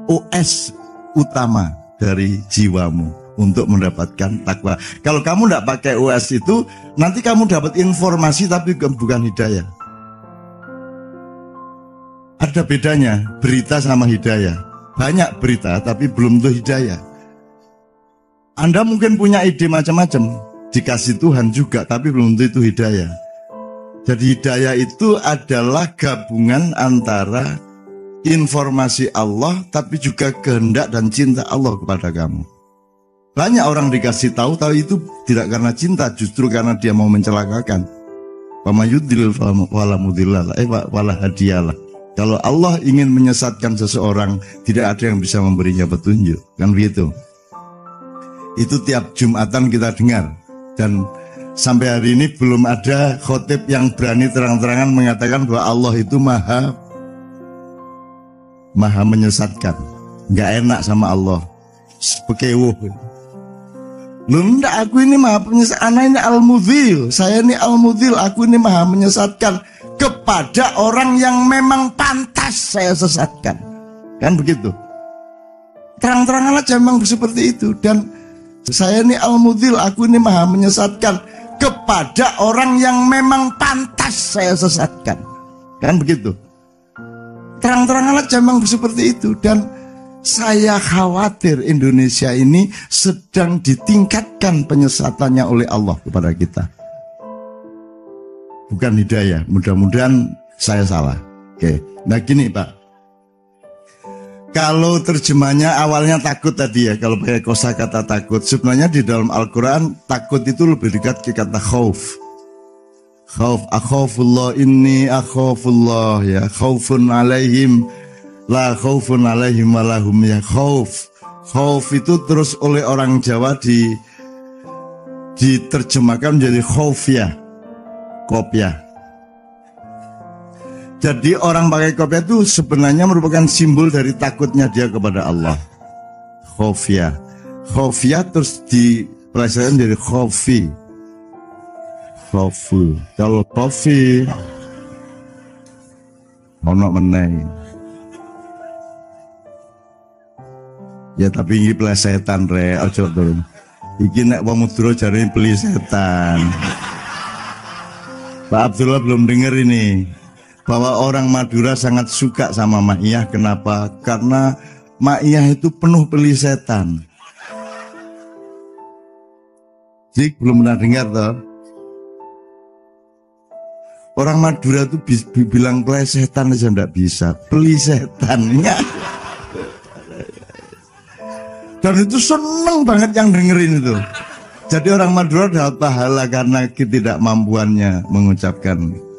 OS utama dari jiwamu untuk mendapatkan takwa. Kalau kamu tidak pakai OS itu, nanti kamu dapat informasi tapi bukan hidayah. Ada bedanya berita sama hidayah. Banyak berita tapi belum tentu hidayah. Anda mungkin punya ide macam-macam, dikasih Tuhan juga, tapi belum tentu itu hidayah. Jadi hidayah itu adalah gabungan antara informasi Allah tapi juga kehendak dan cinta Allah kepada kamu. Banyak orang dikasih tahu itu tidak karena cinta, justru karena dia mau mencelakakan. Wamayudil wala hadiyalah. Kalau Allah ingin menyesatkan seseorang, tidak ada yang bisa memberinya petunjuk, kan begitu. Itu tiap Jumatan kita dengar, dan sampai hari ini belum ada khotib yang berani terang-terangan mengatakan bahwa Allah itu maha menyesatkan. Nggak enak sama Allah, sepekewuh. Lu enggak, aku ini maha penyesat, anak ini al-mudhil, saya ini al-mudhil, aku ini maha menyesatkan kepada orang yang memang pantas saya sesatkan. Kan begitu. Terang-terangan aja memang seperti itu. Dan saya ini al-mudhil, aku ini maha menyesatkan kepada orang yang memang pantas saya sesatkan. Kan begitu. Terang-terangan aja memang seperti itu. Dan saya khawatir Indonesia ini sedang ditingkatkan penyesatannya oleh Allah kepada kita. Bukan hidayah, mudah-mudahan saya salah. Oke, nah gini Pak. Kalau terjemahnya awalnya takut tadi ya, kalau pakai kosakata takut, sebenarnya di dalam Al-Quran takut itu lebih dekat ke kata khauf. Khauf, akhafullah inni akhafullah ya, khaufun alaihim la khaufun alaihim walahum ya khauf. Khauf itu terus oleh orang Jawa diterjemahkan menjadi khaufiyah, kopiah. Jadi orang pakai kopiah itu sebenarnya merupakan simbol dari takutnya dia kepada Allah. Khofiyah. Khofiyah terus dipelesetkan jadi khofi. Khofu. Kalau khofi ono meneh. Ya tapi ini pelesetan re, ojo turun. Iki nek wong Madura jarene pelesetan. Pak Abdullah belum dengar ini. Bahwa orang Madura sangat suka sama Ma'iyah. Kenapa? Karena Ma'iyah itu penuh pelisetan. Jik belum pernah dengar toh? Orang Madura itu bilang pelisetan aja enggak bisa. Pelisetan. Dan itu seneng banget yang dengerin itu. Jadi orang Madura dapat pahala karena ketidakmampuannya mengucapkan.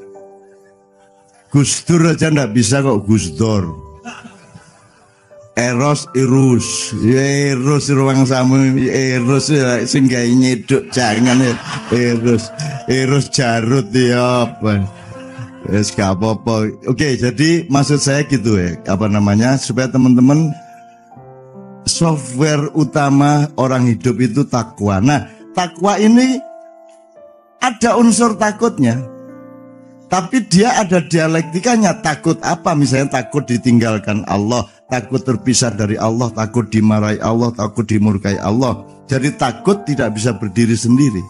Gusdur aja ndak bisa kok Gusdor. Eros irus, ya eros ruang samu, eros ya sing gawe nyeduk jangan ya eros jarut ya apa. Wes gak apa-apa. Oke, jadi maksud saya gitu ya, apa namanya, supaya teman-teman software utama orang hidup itu takwa. Nah, takwa ini ada unsur takutnya. Tapi dia ada dialektikanya. Takut apa? Misalnya takut ditinggalkan Allah, takut terpisah dari Allah, takut dimarahi Allah, takut dimurkai Allah. Jadi takut tidak bisa berdiri sendiri.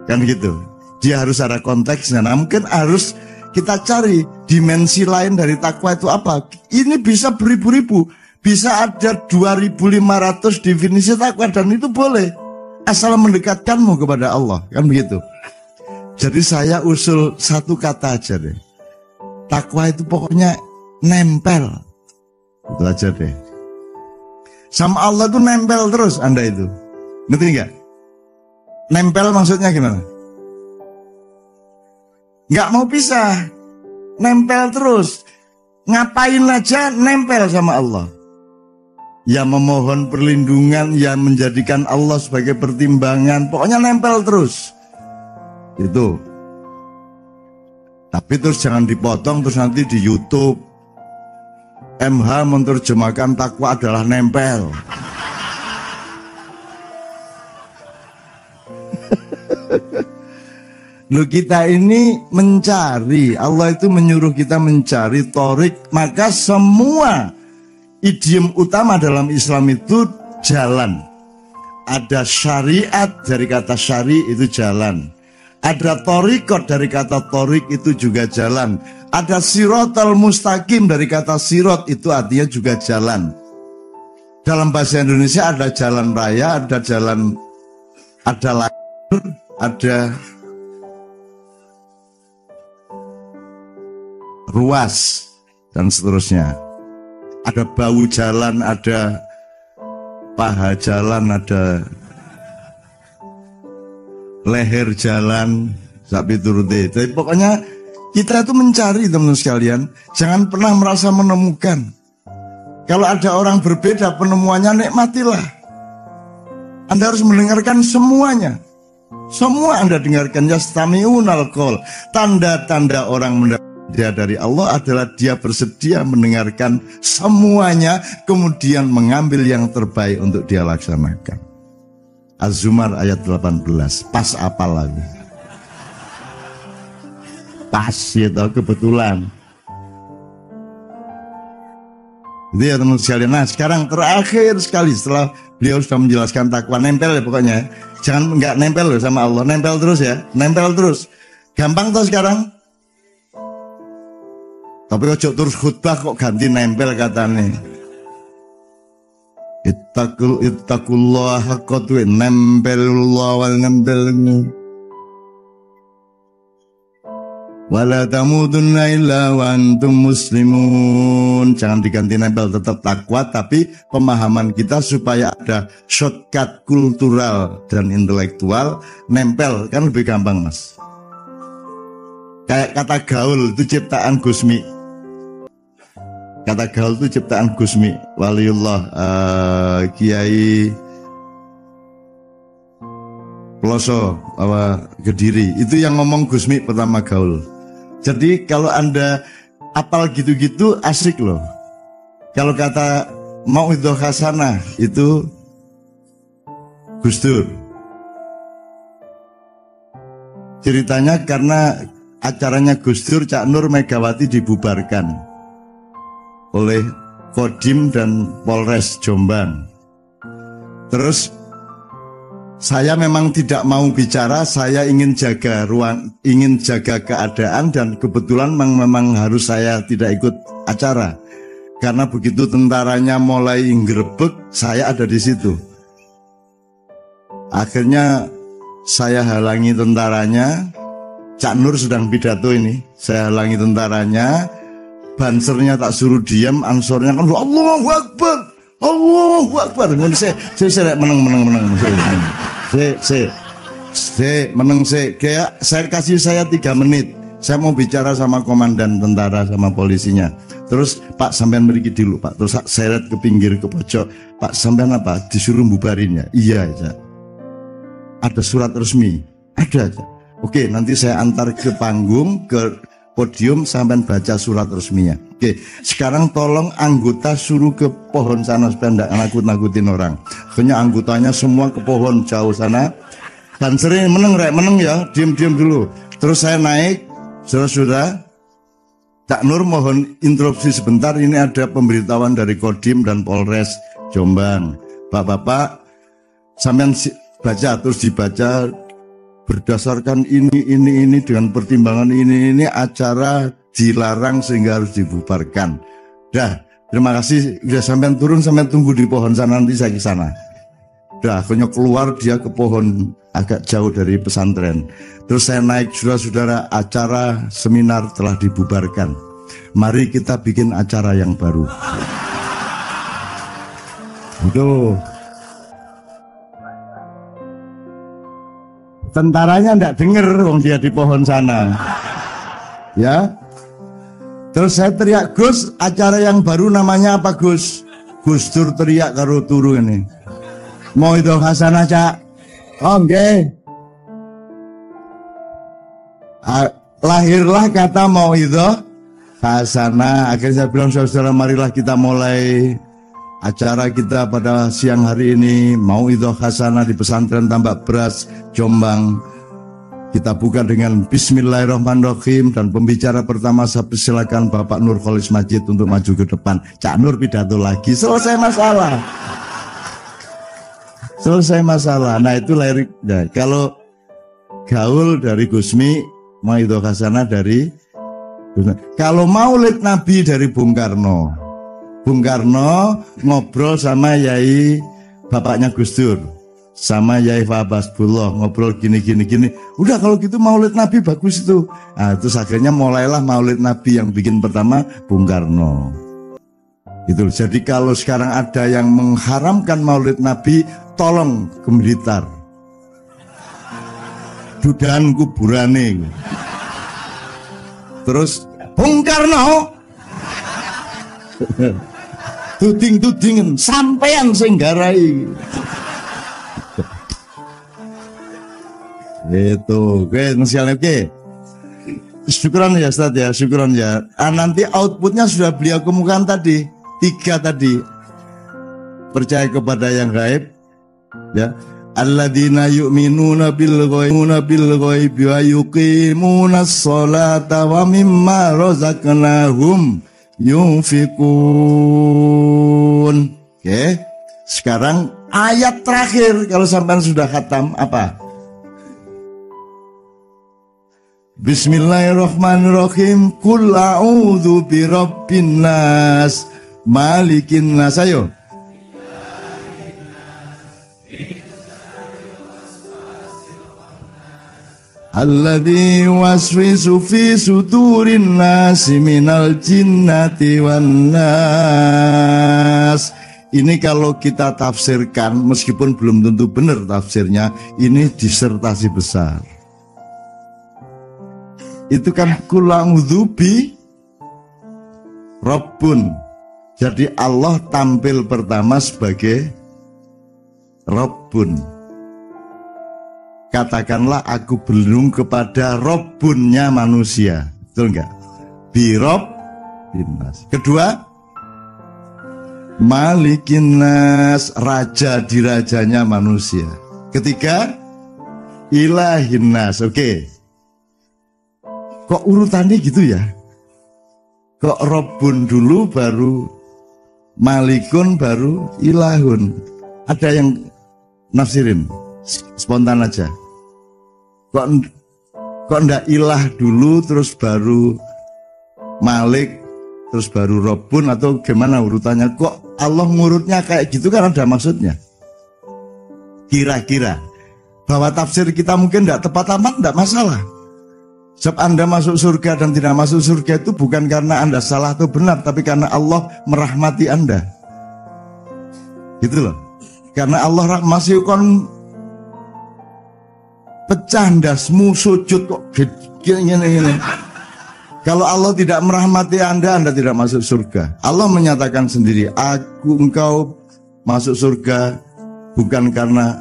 Kan gitu. Dia harus ada konteksnya. Nah, mungkin harus kita cari dimensi lain dari takwa itu apa. Ini bisa beribu-ribu. Bisa ada 2500 definisi takwa dan itu boleh. Asal mendekatkanmu kepada Allah. Kan begitu. Jadi saya usul satu kata aja deh. Takwa itu pokoknya nempel. Itu aja deh. Sama Allah tuh nempel terus Anda itu. Ngerti nggak? Nempel maksudnya gimana? Nggak mau pisah. Nempel terus. Ngapain aja nempel sama Allah. Ya memohon perlindungan, ya menjadikan Allah sebagai pertimbangan. Pokoknya nempel terus. Itu. Tapi terus jangan dipotong terus nanti di YouTube MH menerjemahkan takwa adalah nempel. Loh, kita ini mencari, Allah itu menyuruh kita mencari torik. Maka semua idiom utama dalam Islam itu jalan. Ada syariat, dari kata syari itu jalan. Ada torikot, dari kata torik itu juga jalan. Ada sirotol mustaqim, dari kata sirot itu artinya juga jalan. Dalam bahasa Indonesia ada jalan raya, ada jalan, ada lajur, ada ruas, dan seterusnya. Ada bau jalan, ada paha jalan, ada leher jalan, sapi turuti. Tapi pokoknya kita itu mencari, teman-teman sekalian. Jangan pernah merasa menemukan. Kalau ada orang berbeda penemuannya, nikmatilah. Anda harus mendengarkan semuanya. Semua Anda dengarkan. Yastami'unal qaul. Tanda-tanda orang mendapat dia dari Allah adalah dia bersedia mendengarkan semuanya, kemudian mengambil yang terbaik untuk dia laksanakan. Az-Zumar ayat 18. Pas apa lagi? Pas gitu, kebetulan. Itu ya teman sekalian. Nah sekarang terakhir sekali setelah beliau sudah menjelaskan takwa. Nempel ya pokoknya. Jangan nggak nempel loh sama Allah, nempel terus ya, nempel terus. Gampang toh sekarang. Tapi ojo terus khutbah kok ganti nempel katanya. Ittaqullah haqqa tuqatih, nempelullah wal nempelnya. Wala tamutunna illa wa antum muslimun. Jangan diganti nempel, tetap takwa, tapi pemahaman kita supaya ada shortcut kultural dan intelektual. Nempel kan lebih gampang, Mas. Kayak kata gaul itu ciptaan Gusmi. Kata gaul itu ciptaan Gusmi, waliullah, Kiai Peloso, Kediri. Itu yang ngomong Gusmi pertama gaul. Jadi kalau Anda apal gitu-gitu asik loh. Kalau kata Mau'idhah Hasanah itu Gus Dur. Ceritanya karena acaranya Gus Dur, Cak Nur Megawati dibubarkan oleh Kodim dan Polres Jombang. Terus saya memang tidak mau bicara, saya ingin jaga ruang, ingin jaga keadaan, dan kebetulan memang harus saya tidak ikut acara. Karena begitu tentaranya mulai nggerebek, saya ada di situ. Akhirnya saya halangi tentaranya. Cak Nur sedang pidato ini, saya halangi tentaranya. Bansernya tak suruh diam, ansornya kan Allahu Akbar, Allahu Akbar. Saya menang. Kayak saya kasih saya 3 menit. Saya mau bicara sama komandan tentara sama polisinya. Terus Pak sampean pergi dulu Pak. Terus seret ke pinggir ke pojok. Pak sampean apa? Disuruh bubarin ya? Iya aja. Ada surat resmi? Ada aja. Oke, nanti saya antar ke panggung, ke podium, sampean baca surat resminya. Oke, sekarang tolong anggota suruh ke pohon sana supaya tidak nakut-nakutin orang. Akhirnya anggotanya semua ke pohon jauh sana. Dan sering meneng ya, diam-diam dulu. Terus saya naik, saudara-saudara, Cak Nur mohon interupsi sebentar. Ini ada pemberitahuan dari Kodim dan Polres Jombang. Bapak-bapak, sampean baca, terus dibaca. Berdasarkan ini dengan pertimbangan ini acara dilarang sehingga harus dibubarkan. Dah, terima kasih. Udah sampean turun, sampean tunggu di pohon sana, nanti saya ke sana. Dah, akhirnya keluar dia ke pohon agak jauh dari pesantren. Terus saya naik, saudara-saudara, acara seminar telah dibubarkan. Mari kita bikin acara yang baru. Itu. Tentaranya enggak denger wong dia di pohon sana. Ya. Terus saya teriak, Gus, acara yang baru namanya apa Gus? Gus Dur teriak karo turu ini. Mau'idhah Hasanah, Cak. Oh, nggih. Lahirlah kata Mau'idhah Hasanah. Akhirnya saya bilang, saudara, marilah kita mulai acara kita pada siang hari ini, Mau'idhah Hasanah di pesantren Tambak Beras, Jombang. Kita buka dengan Bismillahirrahmanirrahim, dan pembicara pertama saya persilakan Bapak Nur Kholis Majid untuk maju ke depan. Cak Nur pidato lagi, selesai masalah. Selesai masalah. Nah itu liriknya. Kalau gaul dari Gusmi, Mau'idhah Hasanah dari Gusmi. Kalau Maulid Nabi dari Bung Karno. Bung Karno ngobrol sama Yai bapaknya Gus Dur, sama Yai Fahbasbullah, ngobrol gini. Udah kalau gitu Maulid Nabi bagus itu. Nah, terus akhirnya mulailah Maulid Nabi yang bikin pertama Bung Karno. Gitu. Jadi kalau sekarang ada yang mengharamkan Maulid Nabi, tolong ke Blitar. Dudahan kuburane. Terus Bung Karno tuding-tudingen sampean sing garai. Itu, oke, misalnya oke. Syukuran ya Ustaz ya, syukuran ya. Nanti outputnya sudah beliau kemukakan tadi, 3 tadi. Percaya kepada yang gaib, ya. Alladzina yu'minuna bil ghaibi wa yuqimunas sholata wa mimma razaqnahum yunfikun. Oke. Sekarang Ayat terakhir kalau sampean sudah khatam apa? Bismillahirrahmanirrahim. Qul a'udzu birabbin nas, malikin nas. Ayo. Alladzi waswisu fi sudurin nasi minal jinnati wan nas. Ini kalau kita tafsirkan, meskipun belum tentu benar tafsirnya, ini disertasi besar. Itu kan kulangudzubi Rabbun. Jadi Allah tampil pertama sebagai Rabbun. Katakanlah aku berlindung kepada Rabbunnya manusia. Betul enggak? Birabbinas. Kedua, Malikin nas, raja dirajanya manusia. Ketiga, Ilahin nas. Oke. Kok urutannya gitu ya? Kok Rabbun dulu baru Malikun baru Ilahun? Ada yang nafsirin? Spontan aja. Kok ndak ilah dulu terus baru Malik terus baru Rabbun, atau gimana urutannya? Kok Allah ngurutnya kayak gitu, kan ada maksudnya. Kira-kira bahwa tafsir kita mungkin ndak tepat amat, ndak masalah. Sebab Anda masuk surga dan tidak masuk surga itu bukan karena Anda salah atau benar, tapi karena Allah merahmati Anda. Gitu loh. Karena Allah masih kon pecah ndasmu sujud kok gini. Kalau Allah tidak merahmati Anda tidak masuk surga. Allah menyatakan sendiri, engkau masuk surga bukan karena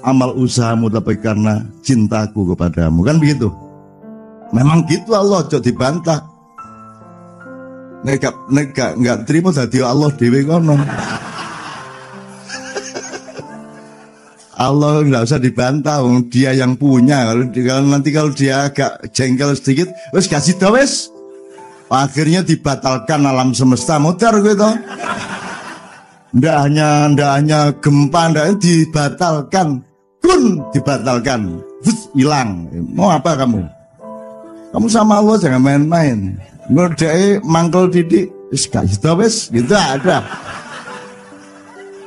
amal usahamu, tapi karena cintaku kepadamu. Kan begitu. Memang gitu Allah, cok dibantah. Nggak terima dadi Allah dhewe kono. Allah nggak usah dibantah, dia yang punya. Kalau dia agak jengkel sedikit, wes kasih tau wes. Akhirnya dibatalkan alam semesta, muter gitu. Ndak hanya gempa, ndak dibatalkan, dibatalkan, hilang. Mau apa kamu? Kamu sama Allah jangan main-main. Ngordai mangkel didik, wes kasih tau wes, gitu ada.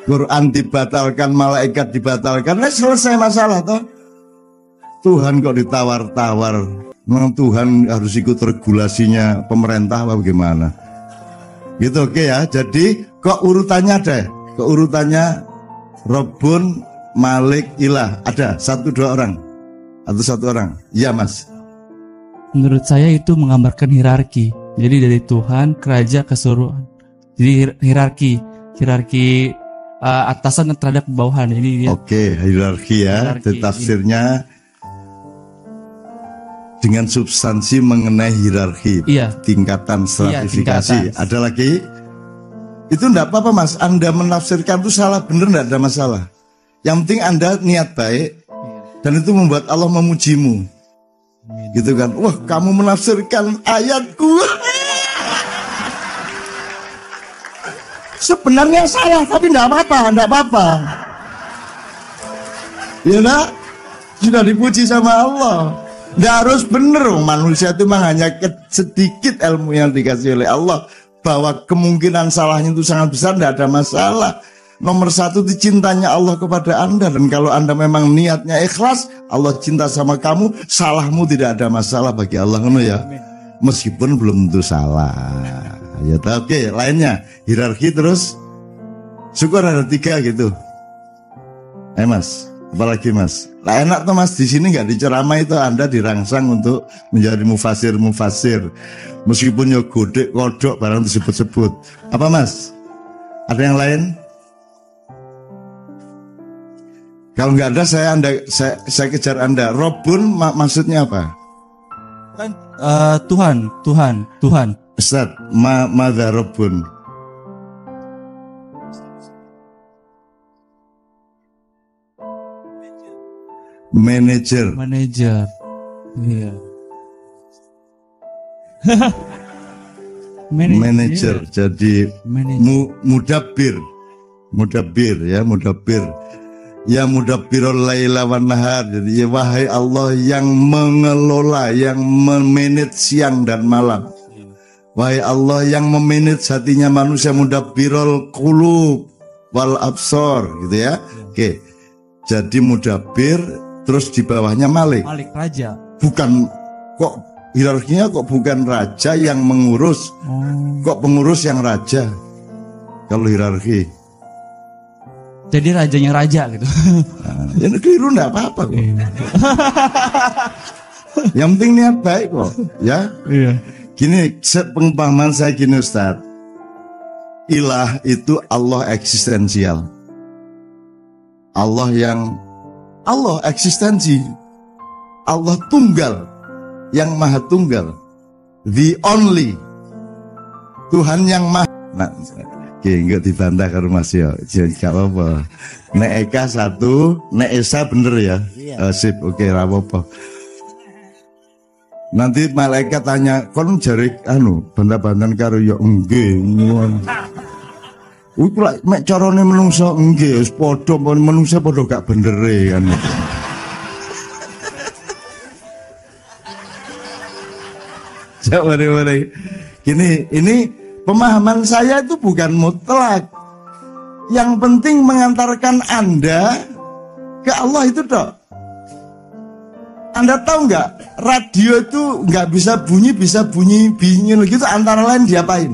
Quran dibatalkan, malaikat dibatalkan, selesai masalah toh. Tuhan kok ditawar-tawar. Memang Tuhan harus ikut regulasinya pemerintah apa bagaimana? Gitu, oke ya. Jadi kok urutannya ada? Kok urutannya Rabbun, Malik, Ilah ada 1-2 orang atau 1 orang? Iya Mas. Menurut saya itu menggambarkan hierarki. Jadi dari Tuhan ke raja keseluruhan. Jadi hierarki atasan terhadap bawahan. Jadi oke, hierarki ya. Tafsirnya dengan substansi mengenai hierarki, tingkatan stratifikasi. Ada lagi? Itu enggak apa-apa Mas. Anda menafsirkan itu salah benar, enggak ada masalah. Yang penting Anda niat baik, dan itu membuat Allah memujimu. Gitu kan? Wah, kamu menafsirkan ayatku. Sebenarnya salah, tapi enggak apa-apa. Ya nak, sudah dipuji sama Allah. Enggak harus bener, manusia itu memang hanya sedikit ilmu yang dikasih oleh Allah. Bahwa kemungkinan salahnya itu sangat besar, enggak ada masalah. Nomor 1 itu cintanya Allah kepada Anda. Dan kalau Anda memang niatnya ikhlas, Allah cinta sama kamu, salahmu tidak ada masalah bagi Allah. Ya? Meskipun belum tentu salah. Ya, oke, lainnya hierarki terus syukur ada 3 gitu. Mas, apalagi Mas? Lah enak tuh Mas, di sini nggak diceramai itu Anda dirangsang untuk menjadi mufasir. Meskipun ya godek kodok barang disebut-sebut. Apa Mas? Ada yang lain? Kalau nggak ada saya kejar Anda. Rabbun maksudnya apa? Kan Tuhan. Ustaz, madza Rabbun? Manager. Iya. Manager. Jadi mudabbir. Mudabbir ya, mudabbir. Ya mudabbirul laila wan nahar. Jadi ya wahai Allah yang mengelola, yang memanage siang dan malam. Wahai Allah yang memanage hatinya manusia, mudabbirul qulub wal absor gitu ya. Oke. Jadi mudabbir terus di bawahnya Malik. Malik raja. Bukan kok hierarkinya kok bukan raja yang mengurus. Kok pengurus yang raja? Kalau hierarki. Jadi rajanya raja gitu. Nah, ya keliru enggak apa-apa kok. Yang penting niat baik kok, ya. Iya. Gini, pengpahaman saya gini Ustaz. Ilah itu Allah eksistensial. Allah eksistensi. Allah tunggal, yang maha tunggal. The only. Tuhan yang maha. Nah, oke, enggak dibantah karo Mas ya. Jadi gak apa-apa. Nek Eka satu, nek Esa bener ya. Sip, oke, ra apa-apa. Nanti malaikat tanya, kon jari bantah-bantahan karo ya nggih. Kuwi lek mek carane menungso nggih wis padha menungso padha gak benere kan. Mari. Ini pemahaman saya itu bukan mutlak. Yang penting mengantarkan Anda ke Allah itu toh. Anda tahu nggak? Radio itu nggak bisa bunyi bingung gitu. Antara lain diapain?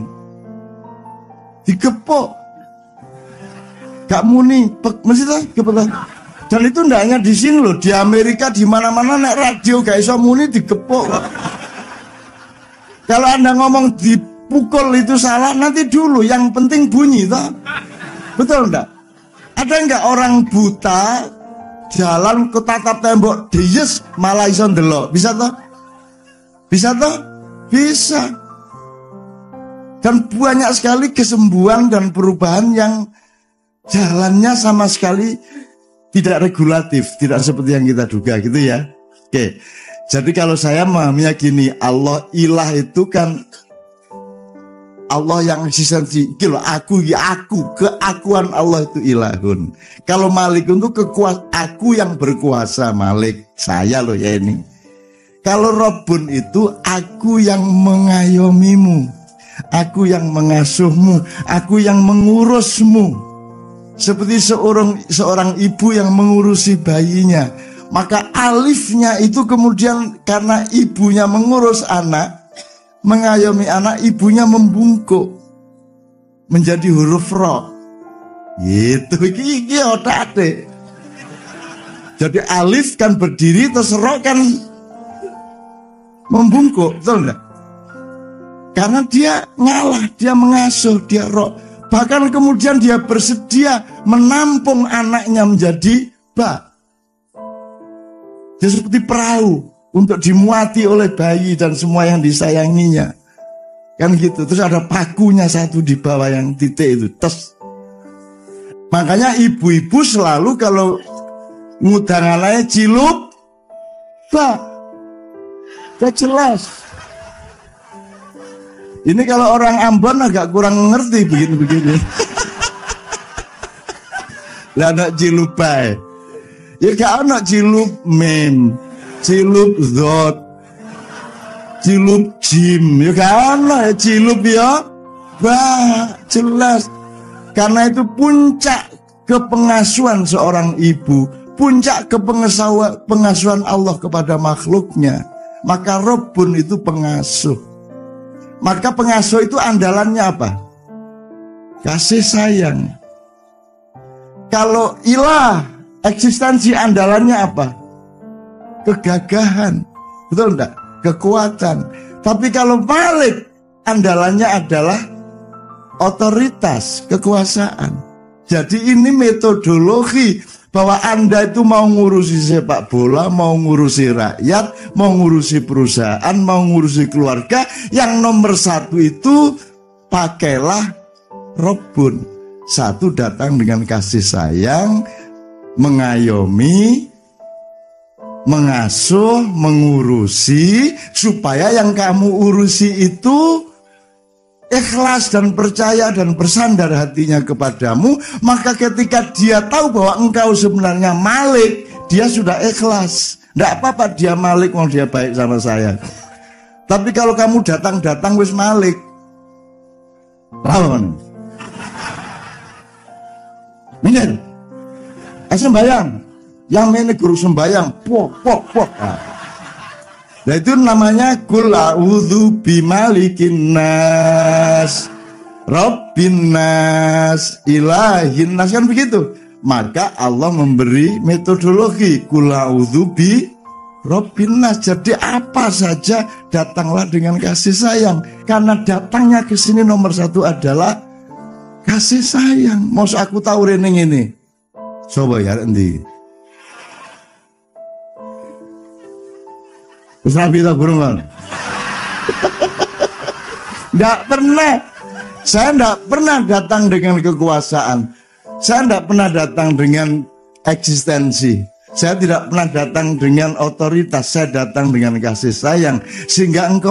Digepok. Gak muni, mesti tuh gepok. Dan itu nggak hanya di sini loh, di Amerika di mana-mana nek radio gak iso muni digepok. Kalau Anda ngomong dipukul itu salah, nanti dulu yang penting bunyi toh. Betul enggak? Ada enggak orang buta jalan ke tatap tembok deyes malah iso ndelok? Bisa toh? Bisa toh? Bisa. Dan banyak sekali kesembuhan dan perubahan yang jalannya sama sekali tidak regulatif, tidak seperti yang kita duga gitu ya. Oke. Jadi kalau saya memahaminya gini, Allah ilah itu kan Allah yang eksistensi. Gitu, keakuan Allah itu ilahun. Kalau Malik itu aku yang berkuasa, Malik, saya loh ya ini. Kalau Rabbun itu aku yang mengayomimu, aku yang mengasuhmu, aku yang mengurusmu. Seperti seorang ibu yang mengurusi bayinya. Maka alifnya itu kemudian karena ibunya mengurus anak, mengayomi anak, ibunya membungkuk menjadi huruf ro. Gitu, iki otak deh. Jadi alif kan berdiri, terus ro kan membungkuk, betul enggak? Karena dia ngalah, dia mengasuh, dia ro. Bahkan kemudian dia bersedia menampung anaknya menjadi ba. Dia seperti perahu untuk dimuati oleh bayi dan semua yang disayanginya. Kan gitu. Terus ada pakunya satu di bawah yang titik itu. Tes. Makanya ibu-ibu selalu kalau ngudang anaknya cilup ba. Gak jelas. Ini kalau orang Ambon agak kurang ngerti begini-begini. Lah anak cilup bae. Ya gak ada cilup mem, cilup zot, cilup jim. Ya gak ada ya cilup ya. Bah, jelas. Karena itu puncak kepengasuhan seorang ibu, puncak kepengasuhan Allah kepada makhluknya. Maka Rabbun itu pengasuh. Maka pengasuh itu andalannya apa? Kasih sayang. Kalau ilah, eksistensi andalannya apa? Kegagahan. Betul enggak? Kekuatan. Tapi kalau Malik, andalannya adalah otoritas, kekuasaan. Jadi ini metodologi bahwa Anda itu mau ngurusi sepak bola, mau ngurusi rakyat, mau ngurusi perusahaan, mau ngurusi keluarga, yang nomor satu itu pakailah Rabbun. Satu, datang dengan kasih sayang, mengayomi, mengasuh, mengurusi, supaya yang kamu urusi itu ikhlas dan percaya dan bersandar hatinya kepadamu, maka ketika dia tahu bahwa engkau sebenarnya Malik, dia sudah ikhlas. Tidak apa-apa dia Malik, kalau dia baik sama saya. Tapi kalau kamu datang-datang wis Malik, lawan. Minggir. Sembayang. Yang ini guru sembayang, pok. Nah itu namanya kul a'udzu bimalikin nas, rabbin nas, ilahin nas, kan begitu. Maka Allah memberi metodologi kul a'udzu bi rabbin nas. Jadi apa saja datanglah dengan kasih sayang, karena datangnya ke sini nomor satu adalah kasih sayang. Mau aku tahu rening ini. Coba ya endi. Sabi tak burung kan? Nggak pernah. Saya nggak pernah datang dengan kekuasaan. Saya nggak pernah datang dengan eksistensi. Saya tidak pernah datang dengan otoritas. Saya datang dengan kasih sayang. Sehingga engkau